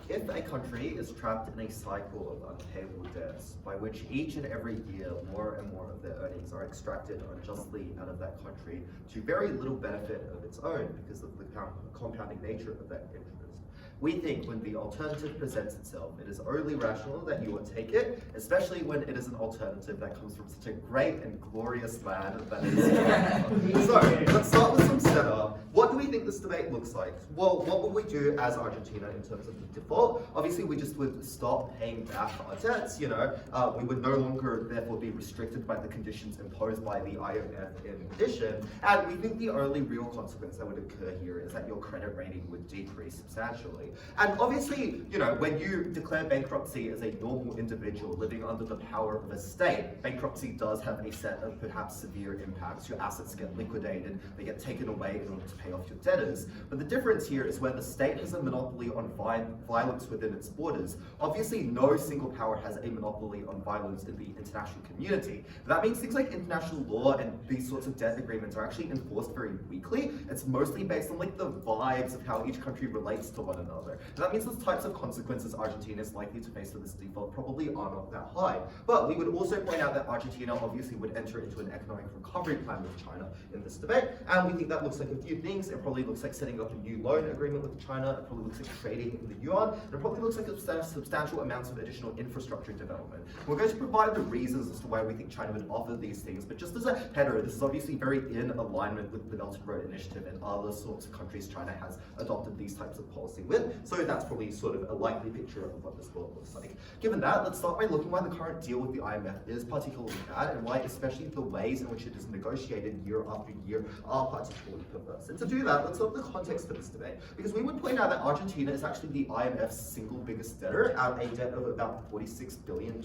If a country is trapped in a cycle of unpayable debts, by which each and every year more and more of their earnings are extracted unjustly out of that country to very little benefit of its own because of the compounding nature of that interest, we think when the alternative presents itself, it is only rational that you will take it, especially when it is an alternative that comes from such a great and glorious land that is China. So, let's start with some setup. What do we think this debate looks like? Well, what would we do as Argentina in terms of the default? Obviously, we just would stop paying back our debts, we would no longer therefore be restricted by the conditions imposed by the IMF in addition, and we think the only real consequence that would occur here is that your credit rating would decrease substantially. And obviously, when you declare bankruptcy as a normal individual living under the power of a state, bankruptcy does have a set of perhaps severe impacts. Your assets get liquidated, they get taken away in order to pay off your debtors. But the difference here is where the state has a monopoly on violence within its borders. Obviously, no single power has a monopoly on violence in the international community. That means things like international law and these sorts of debt agreements are actually enforced very weakly. It's mostly based on the vibes of how each country relates to one another. And that means the types of consequences Argentina is likely to face with this default probably are not that high. But we would also point out that Argentina obviously would enter into an economic recovery plan with China in this debate, and we think that looks like a few things. It probably looks like setting up a new loan agreement with China, it probably looks like trading in the yuan, and it probably looks like substantial amounts of additional infrastructure development. We're going to provide the reasons as to why we think China would offer these things, but just as a header, this is obviously very in alignment with the Belt and Road Initiative and other sorts of countries China has adopted these types of policy with, so that's probably sort of a likely picture of what this world looks like. Given that, let's start by looking why the current deal with the IMF is particularly bad and why especially the ways in which it is negotiated year after year are particularly perverse. And to do that, let's look at the context for this debate, because we would point out that Argentina is actually the IMF's single biggest debtor at a debt of about $46 billion.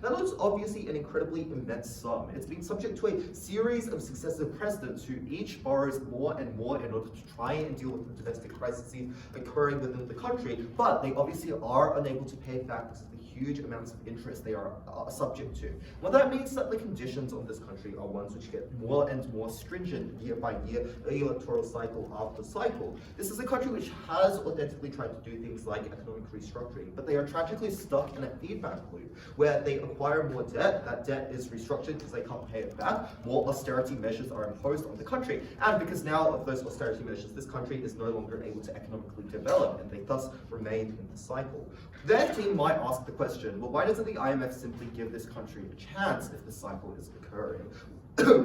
That is obviously an incredibly immense sum. It's been subject to a series of successive presidents who each borrows more and more in order to try and deal with the domestic crises occurring within the country, but they obviously are unable to pay it back because of the huge amounts of interest they are subject to. Well, that means that the conditions of this country are ones which get more and more stringent year by year, electoral cycle after cycle. This is a country which has authentically tried to do things like economic restructuring, but they are tragically stuck in a feedback loop where they acquire more debt, that debt is restructured because they can't pay it back, more austerity measures are imposed on the country, and because now of those austerity measures, this country is no longer able to economically develop, and they thus remain in the cycle. Their team might ask the question, well, why doesn't the IMF simply give this country a chance if the cycle is occurring?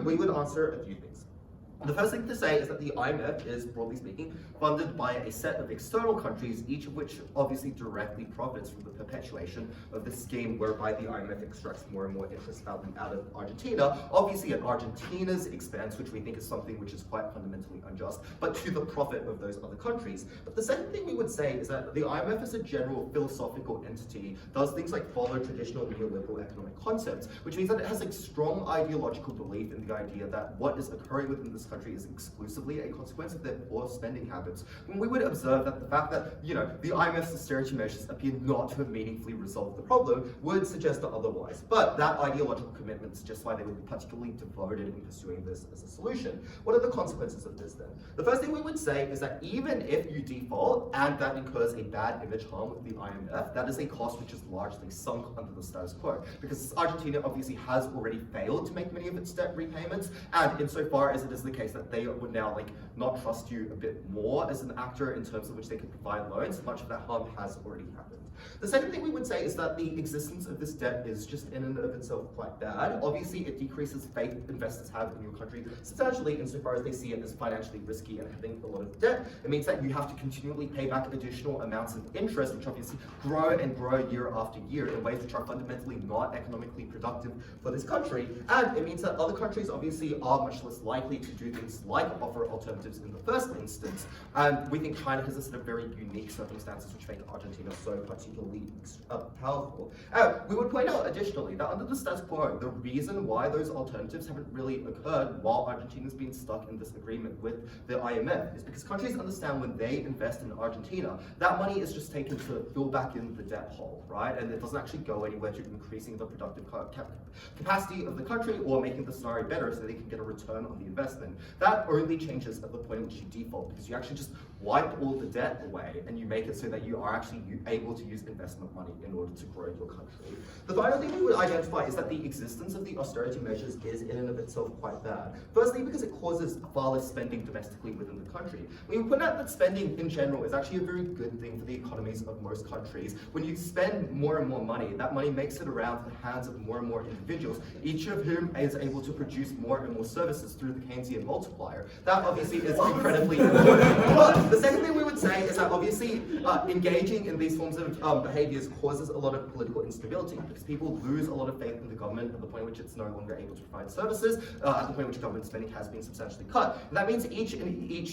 We would answer a few things. The first thing to say is that the IMF is, broadly speaking, funded by a set of external countries, each of which obviously directly profits from the perpetuation of this scheme whereby the IMF extracts more and more interest value out of Argentina, obviously at Argentina's expense, which we think is something which is quite fundamentally unjust, but to the profit of those other countries. But the second thing we would say is that the IMF as a general philosophical entity does things like follow traditional neoliberal economic concepts, which means that it has a strong ideological belief in the idea that what is occurring within this country is exclusively a consequence of their poor spending habits. When we would observe that the fact that, the IMF's austerity measures appear not to have meaningfully resolved the problem would suggest otherwise. But that ideological commitment suggests why they would be particularly devoted in pursuing this as a solution. What are the consequences of this then? The first thing we would say is that even if you default and that incurs a bad image harm with the IMF, that is a cost which is largely sunk under the status quo, because Argentina obviously has already failed to make many of its debt repayments, and insofar as it is the case that they would now not trust you a bit more as an actor in terms of which they could provide loans, much of that harm has already happened. The second thing we would say is that the existence of this debt is just in and of itself quite bad. Obviously, it decreases faith investors have in your country substantially insofar as they see it as financially risky and having a lot of debt. It means that you have to continually pay back additional amounts of interest, which obviously grow and grow year after year in ways which are fundamentally not economically productive for this country. And it means that other countries obviously are much less likely to do things like offer alternatives in the first instance. And we think China has a set of very unique circumstances which make Argentina so particularly powerful. We would point out additionally that under the status quo, the reason why those alternatives haven't really occurred while Argentina's been stuck in this agreement with the IMF is because countries understand when they invest in Argentina, that money is just taken to fill back in the debt hole, right? And it doesn't actually go anywhere to increasing the productive capacity of the country or making the scenario better so they can get a return on the investment. That only changes at the point at which you default, because you actually just wipe all the debt away and you make it so that you are actually able to use investment money in order to grow your country. The final thing we would identify is that the existence of the austerity measures is in and of itself quite bad. Firstly, because it causes far less spending domestically within the country. We would point out that spending in general is actually a very good thing for the economies of most countries. When you spend more and more money, that money makes it around to the hands of more and more individuals, each of whom is able to produce more and more services through the Keynesian multiplier. That obviously is incredibly important. But the second thing we would say is that obviously engaging in these forms of behaviors causes a lot of political instability because people lose a lot of faith in the government at the point at which it's no longer able to provide services, at the point at which government spending has been substantially cut. And that means each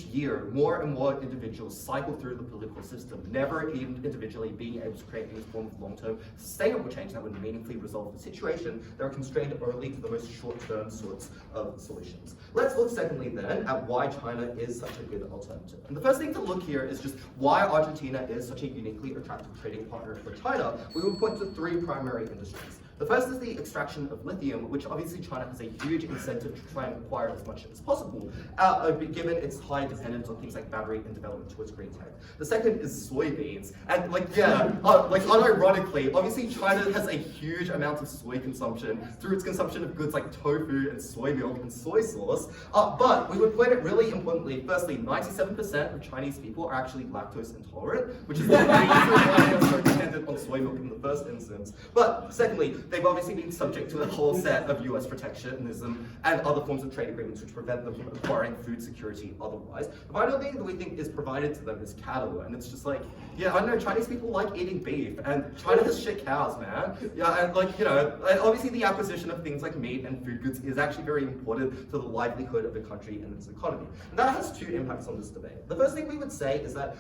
year, more and more individuals cycle through the political system, never even individually being able to create any form of long-term sustainable change that would meaningfully resolve the situation. They're constrained only to the most short-term sorts of solutions. Let's look secondly then at why China is such a good alternative. And the first thing to look here is just why Argentina is such a uniquely attractive trading partner for China. We will point to three primary industries. The first is the extraction of lithium, which obviously China has a huge incentive to try and acquire as much as possible, given its high dependence on things like battery and development towards green tech. The second is soybeans, and unironically, obviously China has a huge amount of soy consumption through its consumption of goods like tofu and soy milk and soy sauce. But we would point it really importantly, firstly, 97% of Chinese people are actually lactose intolerant, which is the main reason why they are so dependent on soy milk in the first instance. But secondly, they've obviously been subject to a whole set of US protectionism and other forms of trade agreements which prevent them from acquiring food security otherwise. The final thing that we think is provided to them is cattle, and it's just like, yeah, I don't know, Chinese people like eating beef, and China has shit cows, man. Yeah, and obviously the acquisition of things like meat and food goods is actually very important to the livelihood of the country and its economy. And that has two impacts on this debate. The first thing we would say is that,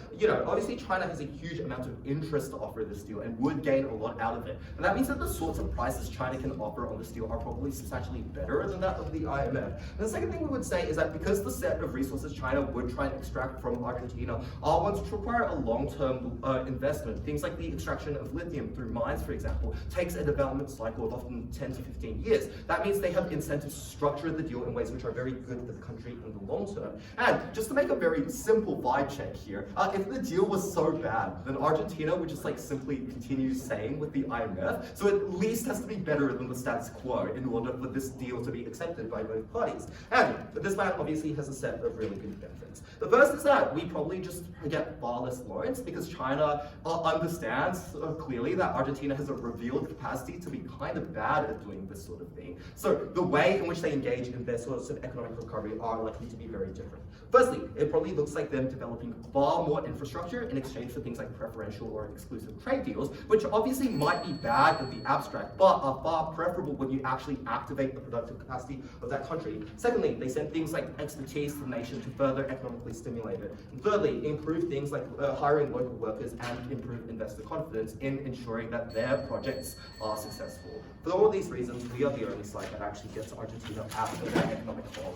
obviously China has a huge amount of interest to offer this deal and would gain a lot out of it. And that means that the sorts of prices China can offer on this deal are probably substantially better than that of the IMF. And the second thing we would say is that because the set of resources China would try and extract from Argentina are ones which require a long-term investment, things like the extraction of lithium through mines, for example, takes a development cycle of often 10 to 15 years. That means they have incentives to structure the deal in ways which are very good for the country in the long term. And just to make a very simple vibe check here, if the deal was so bad, then Argentina would just simply continue staying with the IMF, so at least has to be better than the status quo in order for this deal to be accepted by both parties. And this plan obviously has a set of really good benefits. The first is that we probably just get far less loans because China understands clearly that Argentina has a revealed capacity to be kind of bad at doing this sort of thing. So the way in which they engage in their sorts of economic recovery are likely to be very different. Firstly, it probably looks like them developing far more infrastructure in exchange for things like preferential or exclusive trade deals, which obviously might be bad in the abstract, but are far preferable when you actually activate the productive capacity of that country. Secondly, they send things like expertise to the nation to further economically stimulate it. And thirdly, improve things like hiring local workers and improve investor confidence in ensuring that their projects are successful. For all of these reasons, we are the only side that actually gets Argentina out of that economic hole.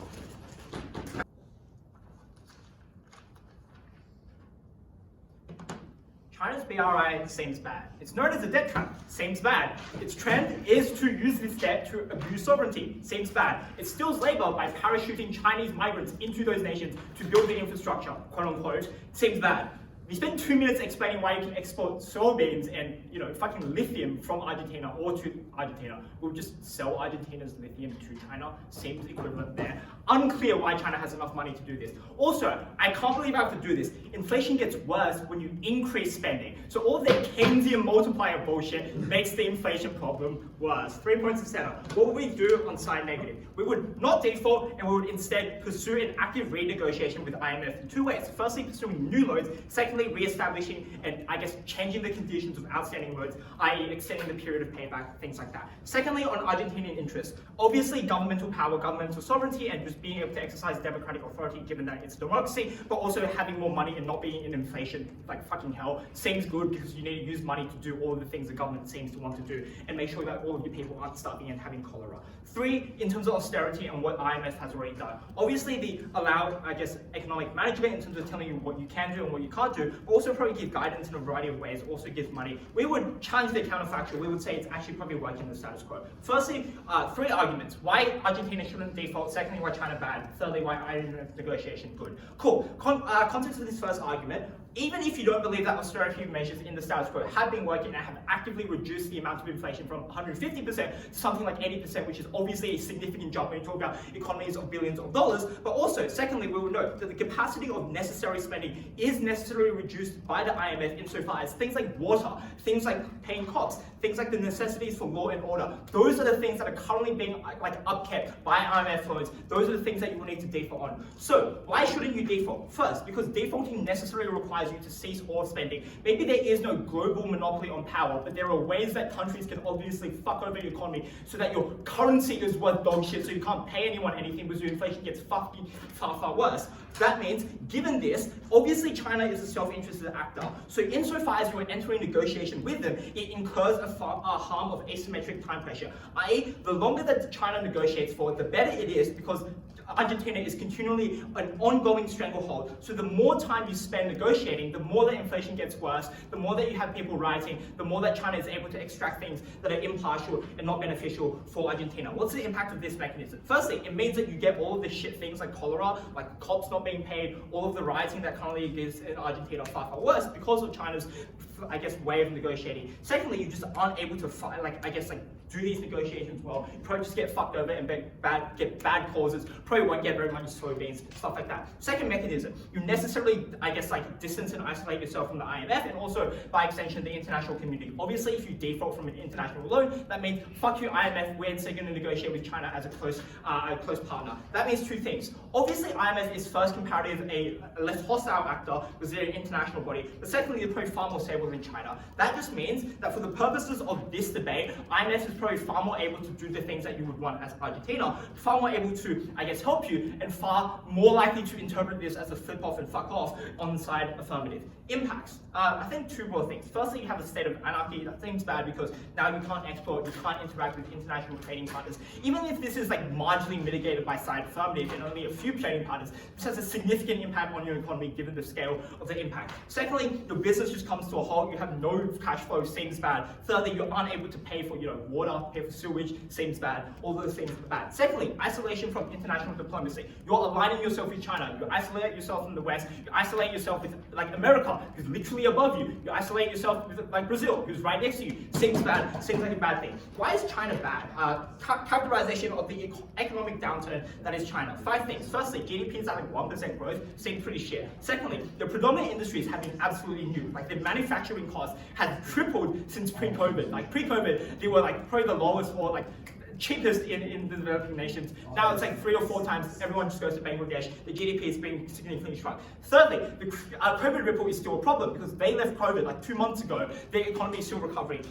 China's BRI seems bad. It's known as a debt trap. Seems bad. Its trend is to use this debt to abuse sovereignty. Seems bad. It steals labor by parachuting Chinese migrants into those nations to build the infrastructure, quote unquote. Seems bad. We spent 2 minutes explaining why you can export soybeans and fucking lithium from Argentina or to Argentina. We'll just sell Argentina's lithium to China. Seems equivalent there. Unclear why China has enough money to do this. Also, I can't believe I have to do this. Inflation gets worse when you increase spending. So all their Keynesian multiplier bullshit makes the inflation problem worse. 3 points of center. What would we do on side negative? We would not default and we would instead pursue an active renegotiation with IMF in 2 ways. Firstly, pursuing new loans. Secondly, re-establishing and changing the conditions of outstanding loans, i.e. extending the period of payback, things like that. Secondly, on Argentinian interests. Obviously, governmental power, governmental sovereignty, and just being able to exercise democratic authority given that it's democracy, but also having more money and not being in inflation like fucking hell seems good because you need to use money to do all of the things the government seems to want to do and make sure that all of your people aren't starving and having cholera. 3, in terms of austerity and what IMF has already done. Obviously, they allow, I guess, economic management in terms of telling you what you can do and what you can't do, but also probably give guidance in a variety of ways, also gives money. We would challenge the counterfactual. We would say it's actually probably working the status quo. Firstly, 3 arguments. Why Argentina shouldn't default. Secondly, why China bad. Thirdly, why IMF negotiation good. Cool. Context of this first argument. Even if you don't believe that austerity measures in the status quo have been working and have actively reduced the amount of inflation from 150% to something like 80%, which is obviously a significant jump when you talk about economies of billions of dollars, but also, secondly, we will note that the capacity of necessary spending is necessarily reduced by the IMF insofar as things like water, things like paying cops, things like the necessities for law and order. Those are the things that are currently being upkept by IMF loans. Those are the things that you will need to default on. So why shouldn't you default? First, because defaulting necessarily requires you to cease all spending. Maybe there is no global monopoly on power, but there are ways that countries can obviously fuck over your economy so that your currency is worth dog shit, so you can't pay anyone anything because your inflation gets far, far worse. That means, given this, obviously China is a self-interested actor. So insofar as you are entering negotiation with them, it incurs a harm of asymmetric time pressure. I.e., the longer that China negotiates for, the better it is because Argentina is continually an ongoing stranglehold. So the more time you spend negotiating, the more that inflation gets worse, the more that you have people rioting, the more that China is able to extract things that are impartial and not beneficial for Argentina. What's the impact of this mechanism? Firstly, it means that you get all of the shit things like cholera, like cops not being paid, all of the rioting that currently exists in Argentina far worse because of China's, I guess, way of negotiating. Secondly, you just aren't able to fight, do these negotiations well. You probably just get fucked over and get bad causes. Probably won't get very much soybeans, stuff like that. Second mechanism, you necessarily, distance and isolate yourself from the IMF and also, by extension, the international community. Obviously, if you default from an international loan, that means fuck you, IMF. We're instead going to negotiate with China as a close partner. That means 2 things. Obviously, IMF is first comparatively a less hostile actor because they're an international body. But secondly, they're probably far more stable than China. That just means that for the purposes of this debate, IMF is probably far more able to do the things that you would want as Argentina, far more able to, help you, and far more likely to interpret this as a flip off and fuck off on the side affirmative. Impacts. I think 2 more things. Firstly, you have a state of anarchy. That seems bad because now you can't export, you can't interact with international trading partners. Even if this is marginally mitigated by side affirmative and only a few trading partners, this has a significant impact on your economy given the scale of the impact. Secondly, your business just comes to a halt. You have no cash flow, seems bad. Thirdly, you're unable to pay for water, pay for sewage, seems bad. All those things are bad. Secondly, isolation from international diplomacy. You're aligning yourself with China. You isolate yourself from the West. You isolate yourself with America, who's literally above you. You isolate yourself with Brazil, who's right next to you. Seems bad. Seems like a bad thing. Why is China bad? Characterization of the economic downturn that is China. 5 things. Firstly, GDP is at 1% growth. Seems pretty shit. Secondly, the predominant industries have been absolutely new. The manufacturing cost has tripled since pre-COVID. Pre-COVID, they were probably the lowest or cheapest in the developing nations. Now it's 3 or 4 times. Everyone just goes to Bangladesh. The GDP is being significantly shrunk. Thirdly, the COVID ripple is still a problem because they left COVID 2 months ago. Their economy is still recovering.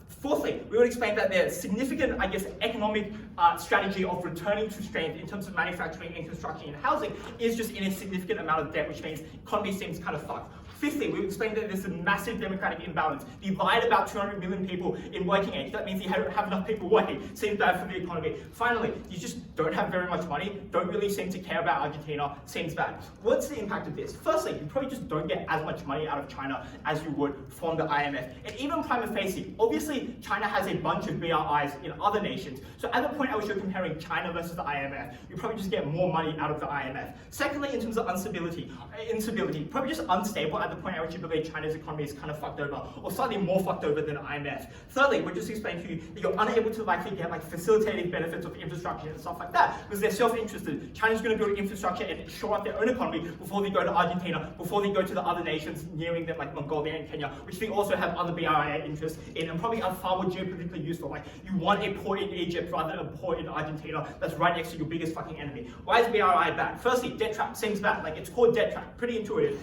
Fourthly, we would explain that there's significant, economic strategy of returning to strength in terms of manufacturing and construction and housing is just in a significant amount of debt, which means economy seems kind of fucked. Fifthly, we explained that there's a massive democratic imbalance. You lied about 200 million people in working age. That means you don't have enough people working. Seems bad for the economy. Finally, you just don't have very much money, don't really seem to care about Argentina. Seems bad. What's the impact of this? Firstly, you probably just don't get as much money out of China as you would from the IMF. And even prima facie, obviously China has a bunch of BRIs in other nations. So at the point at which you're comparing China versus the IMF, you probably just get more money out of the IMF. Secondly, in terms of instability, probably just unstable at the point at which you believe China's economy is kind of fucked over, or slightly more fucked over than the IMF. Thirdly, we're just explaining to you that you're unable to likely get facilitating benefits of infrastructure and stuff like that, because they're self-interested. China's going to build infrastructure and shore up their own economy before they go to Argentina, before they go to the other nations nearing them like Mongolia and Kenya, which they also have other BRI interests in and probably are far more geopolitically useful. You want a port in Egypt rather than a port in Argentina that's right next to your biggest fucking enemy. Why is BRI bad? Firstly, debt trap seems bad. It's called debt trap. Pretty intuitive.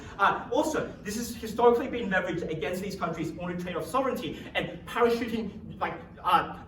Also, this has historically been leveraged against these countries in order to trade off sovereignty and parachuting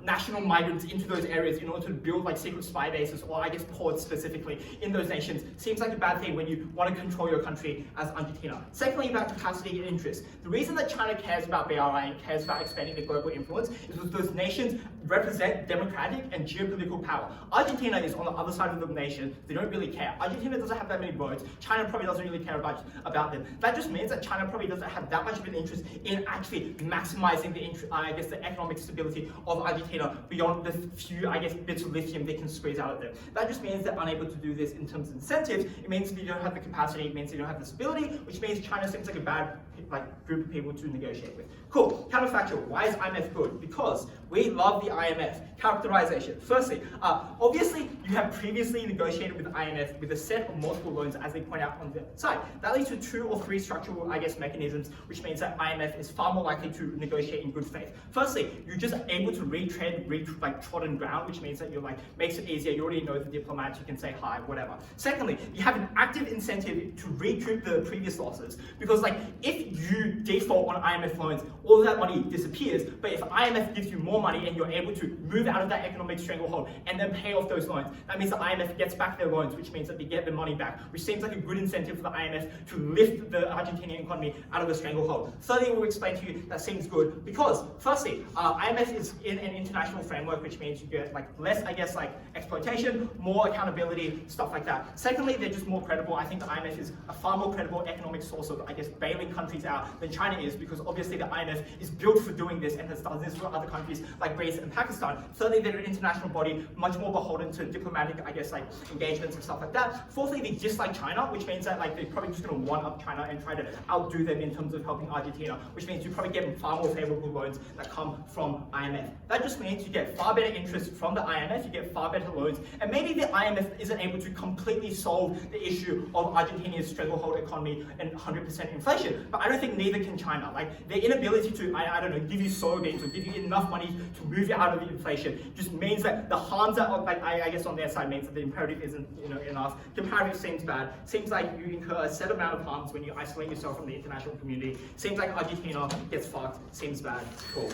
national migrants into those areas in order to build like secret spy bases, or I guess ports specifically in those nations, seems like a bad thing when you want to control your country as Argentina. Secondly, about capacity and interest. The reason that China cares about BRI and cares about expanding their global influence is because those nations represent democratic and geopolitical power. Argentina is on the other side of the nation. They don't really care. Argentina doesn't have that many votes. China probably doesn't really care about them. That just means that China probably doesn't have that much of an interest in actually maximizing the economic stability of Argentina beyond the few, bits of lithium they can squeeze out of them. That just means they're unable to do this in terms of incentives. It means that you don't have the capacity. It means you don't have the stability, which means China seems like a bad group of people to negotiate with. Cool. Counterfactual. Why is IMF good? Because we love the IMF. Characterization. Firstly, obviously you have previously negotiated with the IMF with a set of multiple loans, as they point out on the side. That leads to 2 or 3 structural, mechanisms, which means that IMF is far more likely to negotiate in good faith. Firstly, you're just able to retread trodden ground, which means that you're makes it easier. You already know the diplomats. You can say hi, whatever. Secondly, you have an active incentive to recoup the previous losses, because if you default on IMF loans, all of that money disappears. But if IMF gives you more money and you're able to move out of that economic stranglehold and then pay off those loans, that means the IMF gets back their loans, which means that they get their money back, which seems like a good incentive for the IMF to lift the Argentinian economy out of the stranglehold. Thirdly, we'll explain to you that seems good because, firstly, IMF is in an international framework, which means you get less, exploitation, more accountability, stuff like that. Secondly, they're just more credible. I think the IMF is a far more credible economic source of, bailing countries out than China is, because obviously the IMF is built for doing this and has done this for other countries like Greece and Pakistan. Thirdly, they're an international body, much more beholden to diplomatic, engagements and stuff like that. Fourthly, they dislike China, which means that they're probably just going to one-up China and try to outdo them in terms of helping Argentina, which means you probably get far more favorable loans that come from IMF. That just means you get far better interest from the IMF, you get far better loans, and maybe the IMF isn't able to completely solve the issue of Argentina's stranglehold economy and 100% inflation, but I don't think neither can China. Their inability to, give you soybeans or give you enough money to move you out of the inflation just means that the harms that, on their side means that the imperative isn't, enough. Comparative seems bad. Seems like you incur a set amount of harms when you isolate yourself from the international community. Seems like Argentina gets fucked. Seems bad. Cool.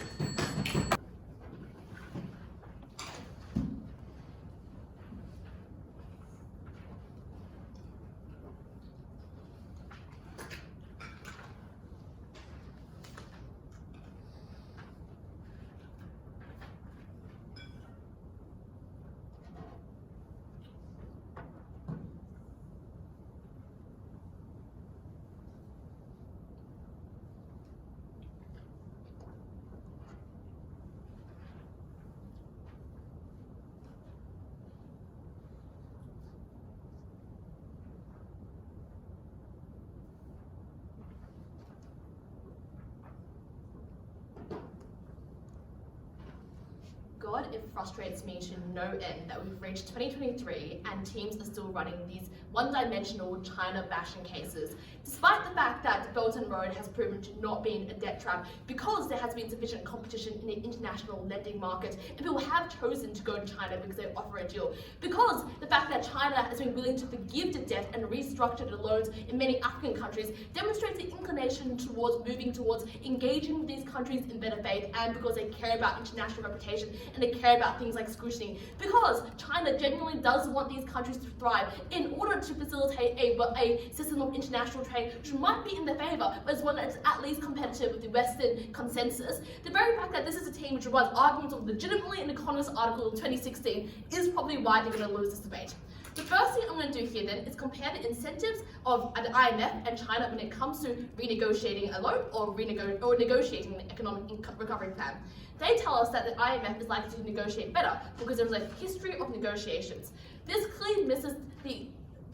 God, it frustrates me to no end that we've reached 2023 and teams are still running these one-dimensional China bashing cases, despite the fact that Belt and Road has proven to not be a debt trap because there has been sufficient competition in the international lending market and people have chosen to go to China because they offer a deal. Because the fact that China has been willing to forgive the debt and restructure the loans in many African countries demonstrates the inclination towards moving towards engaging with these countries in better faith, and because they care about international reputation and they care about things like scrutiny. Because China genuinely does want these countries to thrive in order to facilitate a system of international trade which might be in their favour, but is one that's at least competitive with the Western consensus. The very fact that this is a team which runs arguments of legitimately an Economist article in 2016 is probably why they're going to lose this debate. The first thing I'm going to do here then is compare the incentives of the IMF and China when it comes to renegotiating a loan or negotiating an economic recovery plan. They tell us that the IMF is likely to negotiate better because there is a history of negotiations. This clearly misses the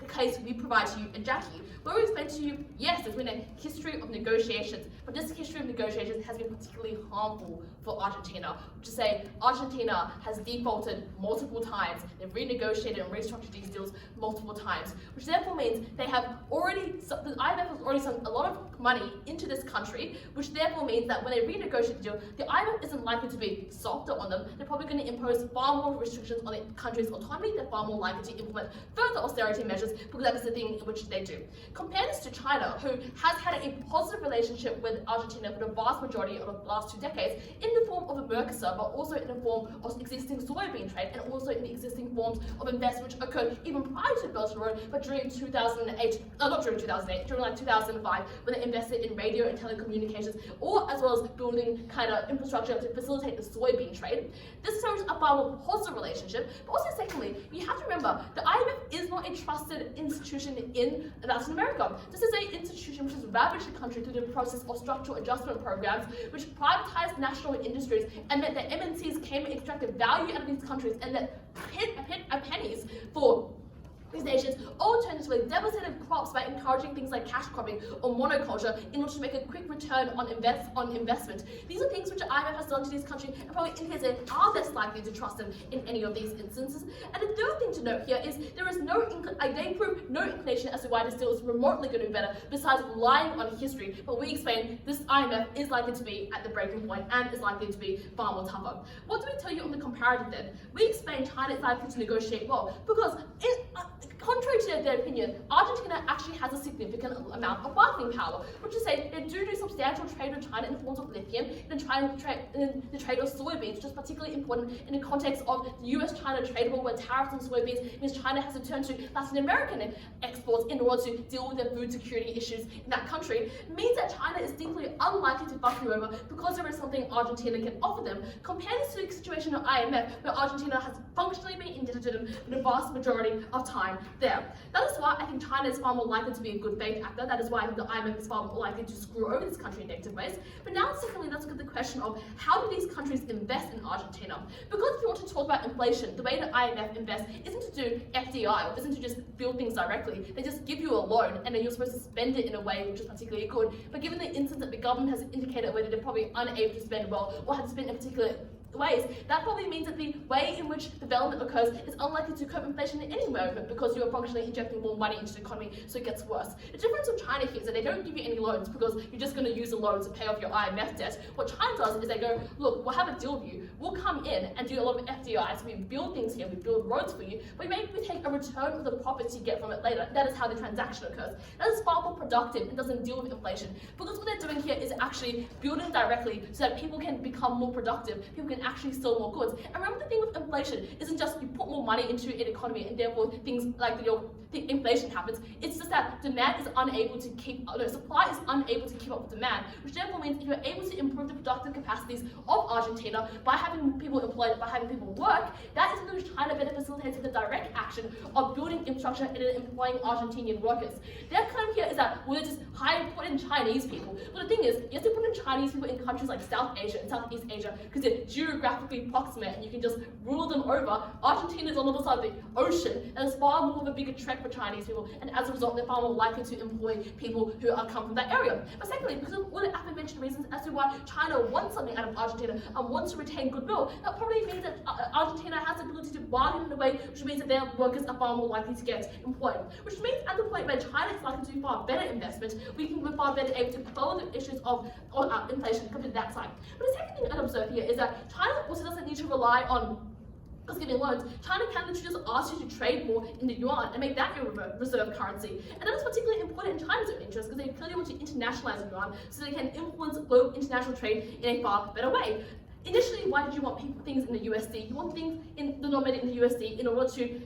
case we provide to you and Jacky, where we explain to you, yes, there's been a history of negotiations, but this history of negotiations has been particularly harmful for Argentina, which is to say Argentina has defaulted multiple times, they've renegotiated and restructured these deals multiple times, which therefore means the IMF has already sunk a lot of money into this country, which therefore means that when they renegotiate the deal, the IMF isn't likely to be softer on them, they're probably going to impose far more restrictions on the country's autonomy, they're far more likely to implement further austerity measures investors because that is the thing in which they do. Compare this to China, who has had a positive relationship with Argentina for the vast majority of the last 2 decades in the form of a Mercosur, but also in the form of existing soybean trade and also in the existing forms of investment which occurred even prior to the Belt and Road, but during 2008, not during 2008, during like 2005, when they invested in radio and telecommunications, or as well as building kind of infrastructure to facilitate the soybean trade. This is a far more positive relationship, but also secondly, you have to remember the IMF is not a trusted institution in Latin America. This is an institution which has ravaged the country through the process of structural adjustment programs, which privatized national industries and meant that MNCs came and extracted value out of these countries and that pennies for these nations all turned into devastated crops by encouraging things like cash cropping or monoculture in order to make a quick return on investment. These are things which the IMF has done to these countries and probably indicates they are less likely to trust them in any of these instances. And the third thing to note here is there is they prove no inclination as to why this deal is remotely going to be better besides relying on history. But we explain this IMF is likely to be at the breaking point and is likely to be far more tougher. What do we tell you on the comparative then? We explain China is likely to negotiate well because contrary to their opinion, Argentina actually has a significant amount of bargaining power, which is say they do substantial trade with China in the forms of lithium and in the trade of soybeans, which is particularly important in the context of the US-China trade war, where tariffs on soybeans means China has to turn to Latin American exports in order to deal with their food security issues in that country. It means that China is deeply unlikely to fuck you over because there is something Argentina can offer them. Compare this to the situation of IMF, where Argentina has functionally been indebted to them for the vast majority of time there. That is why I think China is far more likely to be a good faith actor. That is why I think the IMF is far more likely to screw over this country in negative ways. But now, secondly, let's look at the question of how do these countries invest in Argentina? Because if you want to talk about inflation, the way the IMF invests isn't to do FDI or isn't to just build things directly. They just give you a loan and then you're supposed to spend it in a way which is particularly good. But given the instance that the government has indicated whether they're probably unable to spend well or have to spend in particular ways, that probably means that the way in which development occurs is unlikely to curb inflation in any moment because you are functionally injecting more money into the economy, so it gets worse. The difference with China here is that they don't give you any loans because you're just going to use the loans to pay off your IMF debt. What China does is they go, look, we'll have a deal with you. We'll come in and do a lot of FDIs. We build things here, we build roads for you, but maybe we take a return of the profits you get from it later. That is how the transaction occurs. That is far more productive and doesn't deal with inflation because what they're doing here is actually building directly so that people can become more productive, people can actually sell more goods. And remember, the thing with inflation isn't just you put more money into an economy and therefore things like the inflation happens. It's just that demand is unable to supply is unable to keep up with demand, which therefore means if you're able to improve the productive capacities of Argentina by having people employed, by having people work, that is going to China better facilitates the direct action of building infrastructure and employing Argentinian workers. Their claim here is that we'll just put in Chinese people. But the thing is, you have to put in Chinese people in countries like South Asia and Southeast Asia because they're geographically proximate and you can just rule them over. Argentina is on the other side of the ocean and it's far more of a bigger trek for Chinese people, and as a result they're far more likely to employ people who come from that area. But secondly, because of all the aforementioned reasons as to why China wants something out of Argentina and wants to retain goodwill, that probably means that Argentina has the ability to bargain in a way which means that their workers are far more likely to get employed. Which means at the point where China is likely to do far better investment, we can be far better able to follow the issues of inflation come to that side. But the second thing I'd observe here is that China also doesn't need to rely on giving loans. China can literally just ask you to trade more in the yuan and make that your reserve currency. And that is particularly important in China's own interest because they clearly want to internationalize the yuan so they can influence global international trade in a far better way. Initially, why did you want things in the USD? You want things denominated in the USD in order to,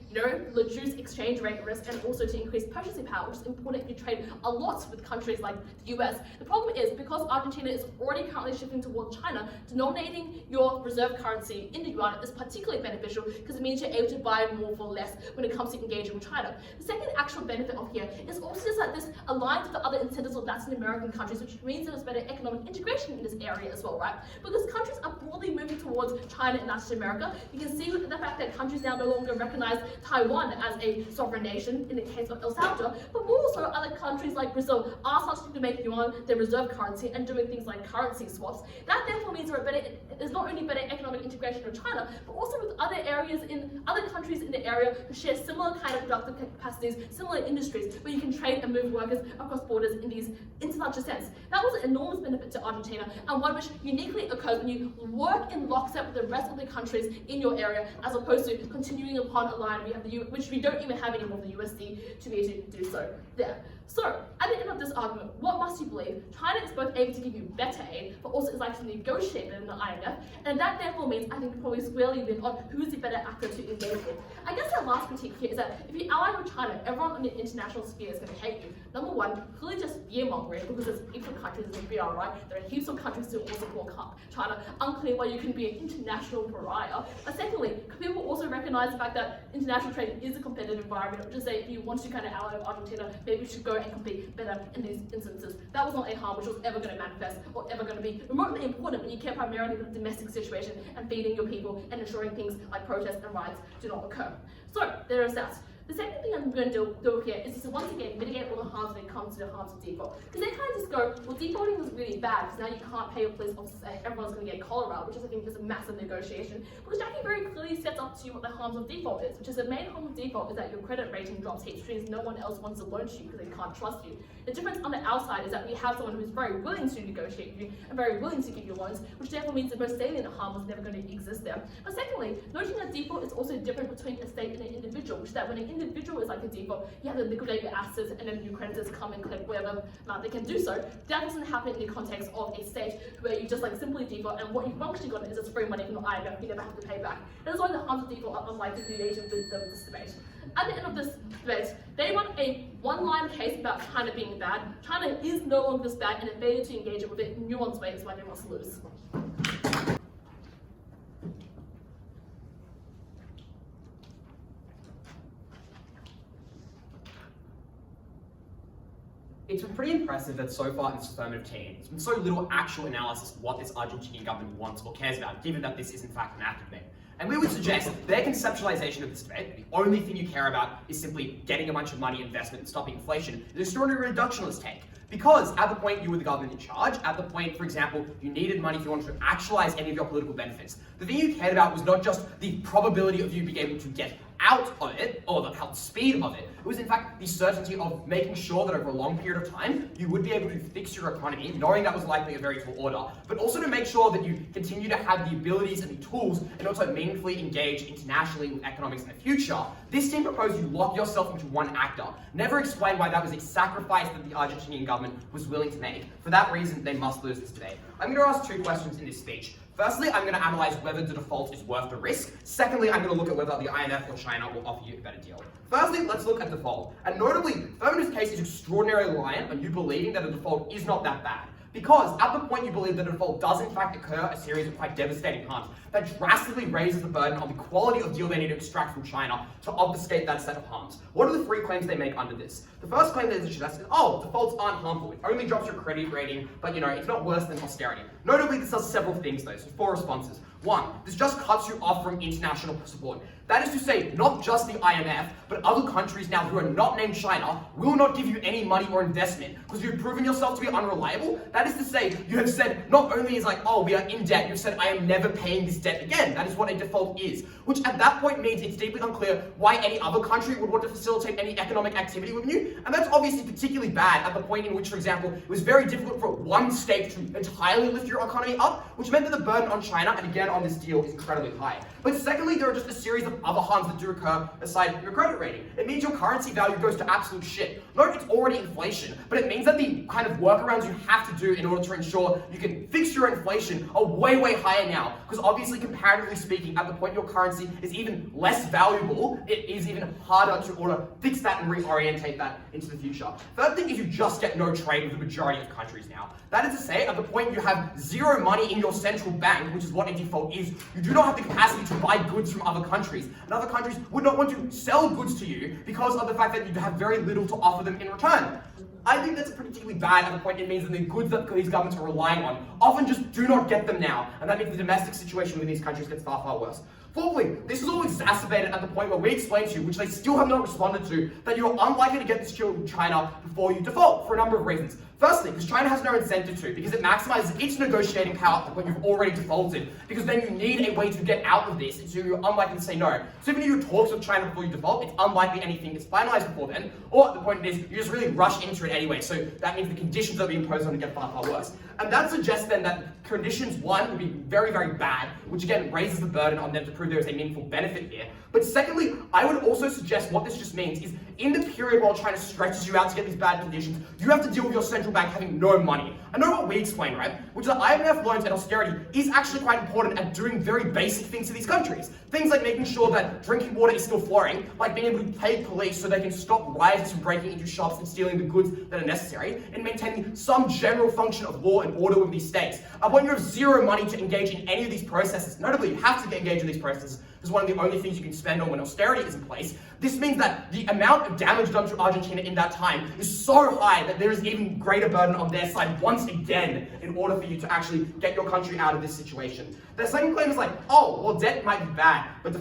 reduce exchange rate risk and also to increase purchasing power, which is important if you trade a lot with countries like the US. The problem is, because Argentina is already currently shifting towards China, denominating your reserve currency in the yuan is particularly beneficial because it means you're able to buy more for less when it comes to engaging with China. The second actual benefit of here is also just that this aligns with the other incentives of Latin American countries, which means there's better economic integration in this area as well, right? Because countries are broadly moving towards China and Latin America. You can see with the fact that countries now no longer recognize Taiwan as a sovereign nation in the case of El Salvador, but more so other countries like Brazil are starting to make yuan their reserve currency and doing things like currency swaps. That therefore means there are better is not only better economic integration with China, but also with other areas in other countries in the area who share similar kind of productive capacities, similar industries, where you can trade and move workers across borders in such a sense. That was an enormous benefit to Argentina, and one which uniquely occurs when you work in lockstep with the rest of the countries in your area, as opposed to continuing upon a line which we don't even have anymore, the USD, to be able to do so there. So, at the end of this argument, what must you believe? China is both able to give you better aid, but also is like to negotiate better than the IMF, and that therefore means I think you probably squarely win on who is the better actor to engage with. I guess our last critique here is that if you ally with China, everyone in the international sphere is going to hate you. Number one, clearly just fear-mongering, because there's heaps of countries in the BR, right? There are heaps of countries who also call China. Unclear why you can be an international pariah. But secondly, people also recognize the fact that international trade is a competitive environment, which is say if you want to kind of ally with Argentina, maybe you should go and compete better in these instances. That was not a harm which was ever going to manifest or ever going to be remotely important when you care primarily with the domestic situation and feeding your people and ensuring things like protests and riots do not occur. So there is that. The second thing I'm going to do here is to once again mitigate all the harms when it comes to the harms of default. Because they kind of just go, well, defaulting was really bad because now you can't pay your police officers and everyone's going to get cholera, which is, I think, is a massive negotiation. Because Jacky very clearly sets up to you what the harms of default is, which is the main harm of default is that your credit rating drops, which means no one else wants to loan to you because they can't trust you. The difference on the outside is that we have someone who's very willing to negotiate with you and very willing to give you loans, which therefore means the most salient harm is never going to exist there. But secondly, noting that default is also different between a state and an individual, which is that when an individual is like a default, you have to liquidate your assets and then your creditors come and collect whatever amount they can do so. That doesn't happen in the context of a state where you just like simply default and what you've actually gotten is just free money from the IMF you never have to pay back. That is why the harms of default are unlikely to be engaged with this debate. At the end of this debate, they want a one-line case about China being bad. China is no longer this bad and it failure to engage it with it in nuanced ways why they must lose. It's been pretty impressive that so far in this affirmative team, there's been so little actual analysis of what this Argentinian government wants or cares about, given that this is in fact an active debate. And we would suggest their conceptualization of this debate, the only thing you care about is simply getting a bunch of money, investment, and stopping inflation, is an extraordinary reductionist take. Because at the point you were the government in charge, at the point, for example, you needed money if you wanted to actualize any of your political benefits, the thing you cared about was not just the probability of you being able to get out of it, or the speed of it. It was in fact the certainty of making sure that over a long period of time, you would be able to fix your economy, knowing that was likely a very tall order, but also to make sure that you continue to have the abilities and the tools and also meaningfully engage internationally with economics in the future. This team proposed you lock yourself into one actor. Never explain why that was a sacrifice that the Argentinian government was willing to make. For that reason, they must lose this debate. I'm going to ask two questions in this speech. Firstly, I'm going to analyze whether the default is worth the risk. Secondly, I'm going to look at whether the IMF or China will offer you a better deal. Firstly, let's look at default. And notably, Affirmative's case is extraordinarily reliant on you believing that a default is not that bad. Because at the point you believe that a default does in fact occur a series of quite devastating harms, that drastically raises the burden on the quality of deal they need to extract from China to obfuscate that set of harms. What are the three claims they make under this? The first claim they suggest is, oh, defaults aren't harmful. It only drops your credit rating, but it's not worse than austerity. Notably, this does several things though, so 4 responses. 1, this just cuts you off from international support. That is to say, not just the IMF, but other countries now who are not named China will not give you any money or investment because you've proven yourself to be unreliable. That is to say, you have said not only is like, oh, we are in debt, you've said I am never paying this debt again. That is what a default is, which at that point means it's deeply unclear why any other country would want to facilitate any economic activity with you. And that's obviously particularly bad at the point in which, for example, it was very difficult for one state to entirely lift your economy up, which meant that the burden on China, and again on this deal, is incredibly high. But secondly, there are just a series of other harms that do occur aside your credit rating. It means your currency value goes to absolute shit. Not it's already inflation, but it means that the kind of workarounds you have to do in order to ensure you can fix your inflation are way, way higher now. Because obviously, comparatively speaking, at the point your currency is even less valuable, it is even harder to order fix that and reorientate that into the future. Third thing is you just get no trade with the majority of countries now. That is to say, at the point you have zero money in your central bank, which is what a default is, you do not have the capacity to buy goods from other countries. And other countries would not want to sell goods to you because of the fact that you have very little to offer them in return. I think that's particularly bad at the point it means that the goods that these governments are relying on often just do not get them now, and that means the domestic situation within these countries gets far, far worse. Fourthly, this is all exacerbated at the point where we explain to you, which they still have not responded to, that you're unlikely to get this deal with China before you default for a number of reasons. Firstly, because China has no incentive to, because it maximizes its negotiating power when you've already defaulted, because then you need a way to get out of this, so you're unlikely to say no. So even if you talk with China before you default, it's unlikely anything is finalized before then, or the point is, you just really rush into it anyway, so that means the conditions that are being imposed on it get far, far worse. And that suggests then that conditions 1 would be very, very bad, which again raises the burden on them to prove there is a meaningful benefit here. But secondly, I would also suggest what this just means is in the period while China stretches you out to get these bad conditions, you have to deal with your central bank having no money. I know what we explain, right? Which is that IMF loans and austerity is actually quite important at doing very basic things to these countries. Things like making sure that drinking water is still flowing, like being able to pay police so they can stop rioters from breaking into shops and stealing the goods that are necessary, and maintaining some general function of law and order with these states. When you have zero money to engage in any of these processes, notably you have to get engaged in these processes, is one of the only things you can spend on when austerity is in place. This means that the amount of damage done to Argentina in that time is so high that there is even greater burden on their side once again in order for you to actually get your country out of this situation. Their second claim is like, oh, well, debt might be bad, but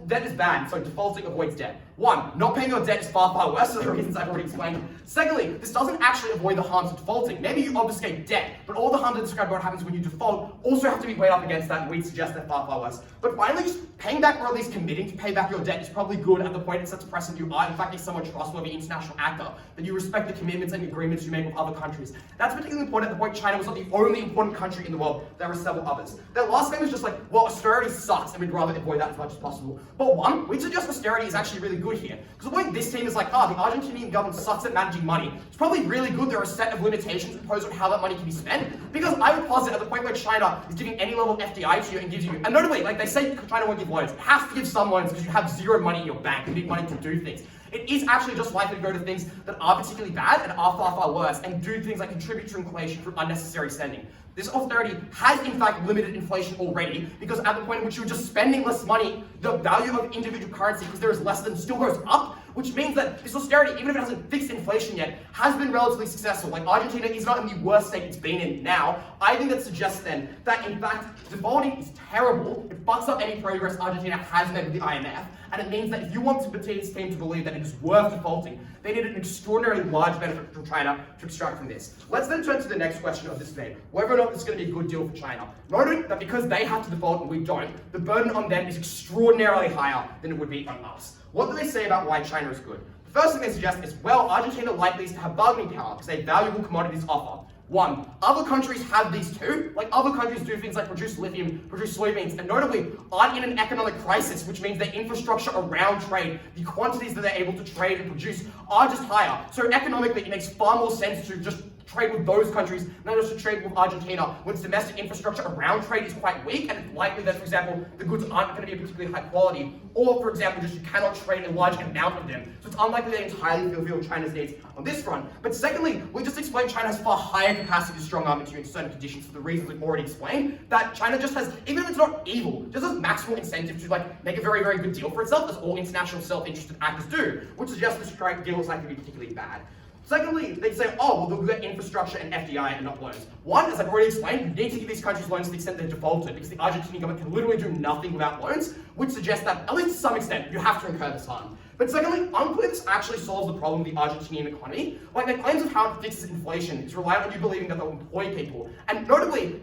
debt is bad, so defaulting avoids debt. 1, not paying your debt is far, far worse for the reasons I've already explained. Secondly, this doesn't actually avoid the harms of defaulting. Maybe you obfuscate debt, but all the harms that describe what happens when you default also have to be weighed up against that, and we'd suggest they're far, far worse. But finally, just paying back, or at least committing to pay back your debt, is probably good at the point it sets a precedent you are, in fact, a somewhat trustworthy international actor, that you respect the commitments and agreements you make with other countries. That's particularly important at the point China was not the only important country in the world. There were several others. That last thing was just like, well, austerity sucks, and we'd rather avoid that as much as possible. But 1, we'd suggest austerity is actually really good here. Because the point this team is like, the Argentinian government sucks at managing money. It's probably really good there are a set of limitations imposed on how that money can be spent, because I would posit at the point where China is giving any level of FDI to you and gives you, and notably, like they say China won't give loans, it has to give some loans because you have zero money in your bank, you need money to do things. It is actually just likely to go to things that are particularly bad and are far, far worse, and do things like contribute to inflation through unnecessary spending. This austerity has in fact limited inflation already, because at the point in which you're just spending less money, the value of individual currency, because there is less than, still goes up, which means that this austerity, even if it hasn't fixed inflation yet, has been relatively successful. Like Argentina is not in the worst state it's been in now. I think that suggests then that in fact defaulting is terrible. It fucks up any progress Argentina has made with the IMF, and it means that if you want to this team to believe that it is worth defaulting, they need an extraordinarily large benefit from China to extract from this. Let's then turn to the next question of this debate, whether or not this is going to be a good deal for China. Noting that because they have to default and we don't, the burden on them is extraordinarily higher than it would be on us. What do they say about why China is good? The first thing they suggest is, well, Argentina likely is to have bargaining power because they have valuable commodities offer. 1, other countries have these too. Like other countries do things like produce lithium, produce soybeans, and notably aren't in an economic crisis, which means their infrastructure around trade, the quantities that they're able to trade and produce are just higher. So economically, it makes far more sense to just trade with those countries, not just to trade with Argentina, when its domestic infrastructure around trade is quite weak, and it's likely that, for example, the goods aren't going to be of particularly high quality, or, for example, just you cannot trade a large amount of them. So it's unlikely they entirely fulfill China's needs on this front. But secondly, we just explained China has far higher capacity to strong arm you in certain conditions for the reasons we've already explained, that China just has, even if it's not evil, just has maximal incentive to make a very, very good deal for itself, as all international self-interested actors do, which suggests this trade deal is likely to be particularly bad. Secondly, they say, oh, well, they'll get infrastructure and FDI and not loans. 1, as I've already explained, you need to give these countries loans to the extent they're defaulted, because the Argentinian government can literally do nothing without loans, which suggests that, at least to some extent, you have to incur this harm. But secondly, unclear this actually solves the problem of the Argentinian economy. Like, their claims of how it fixes inflation is reliant on you believing that they'll employ people. And notably,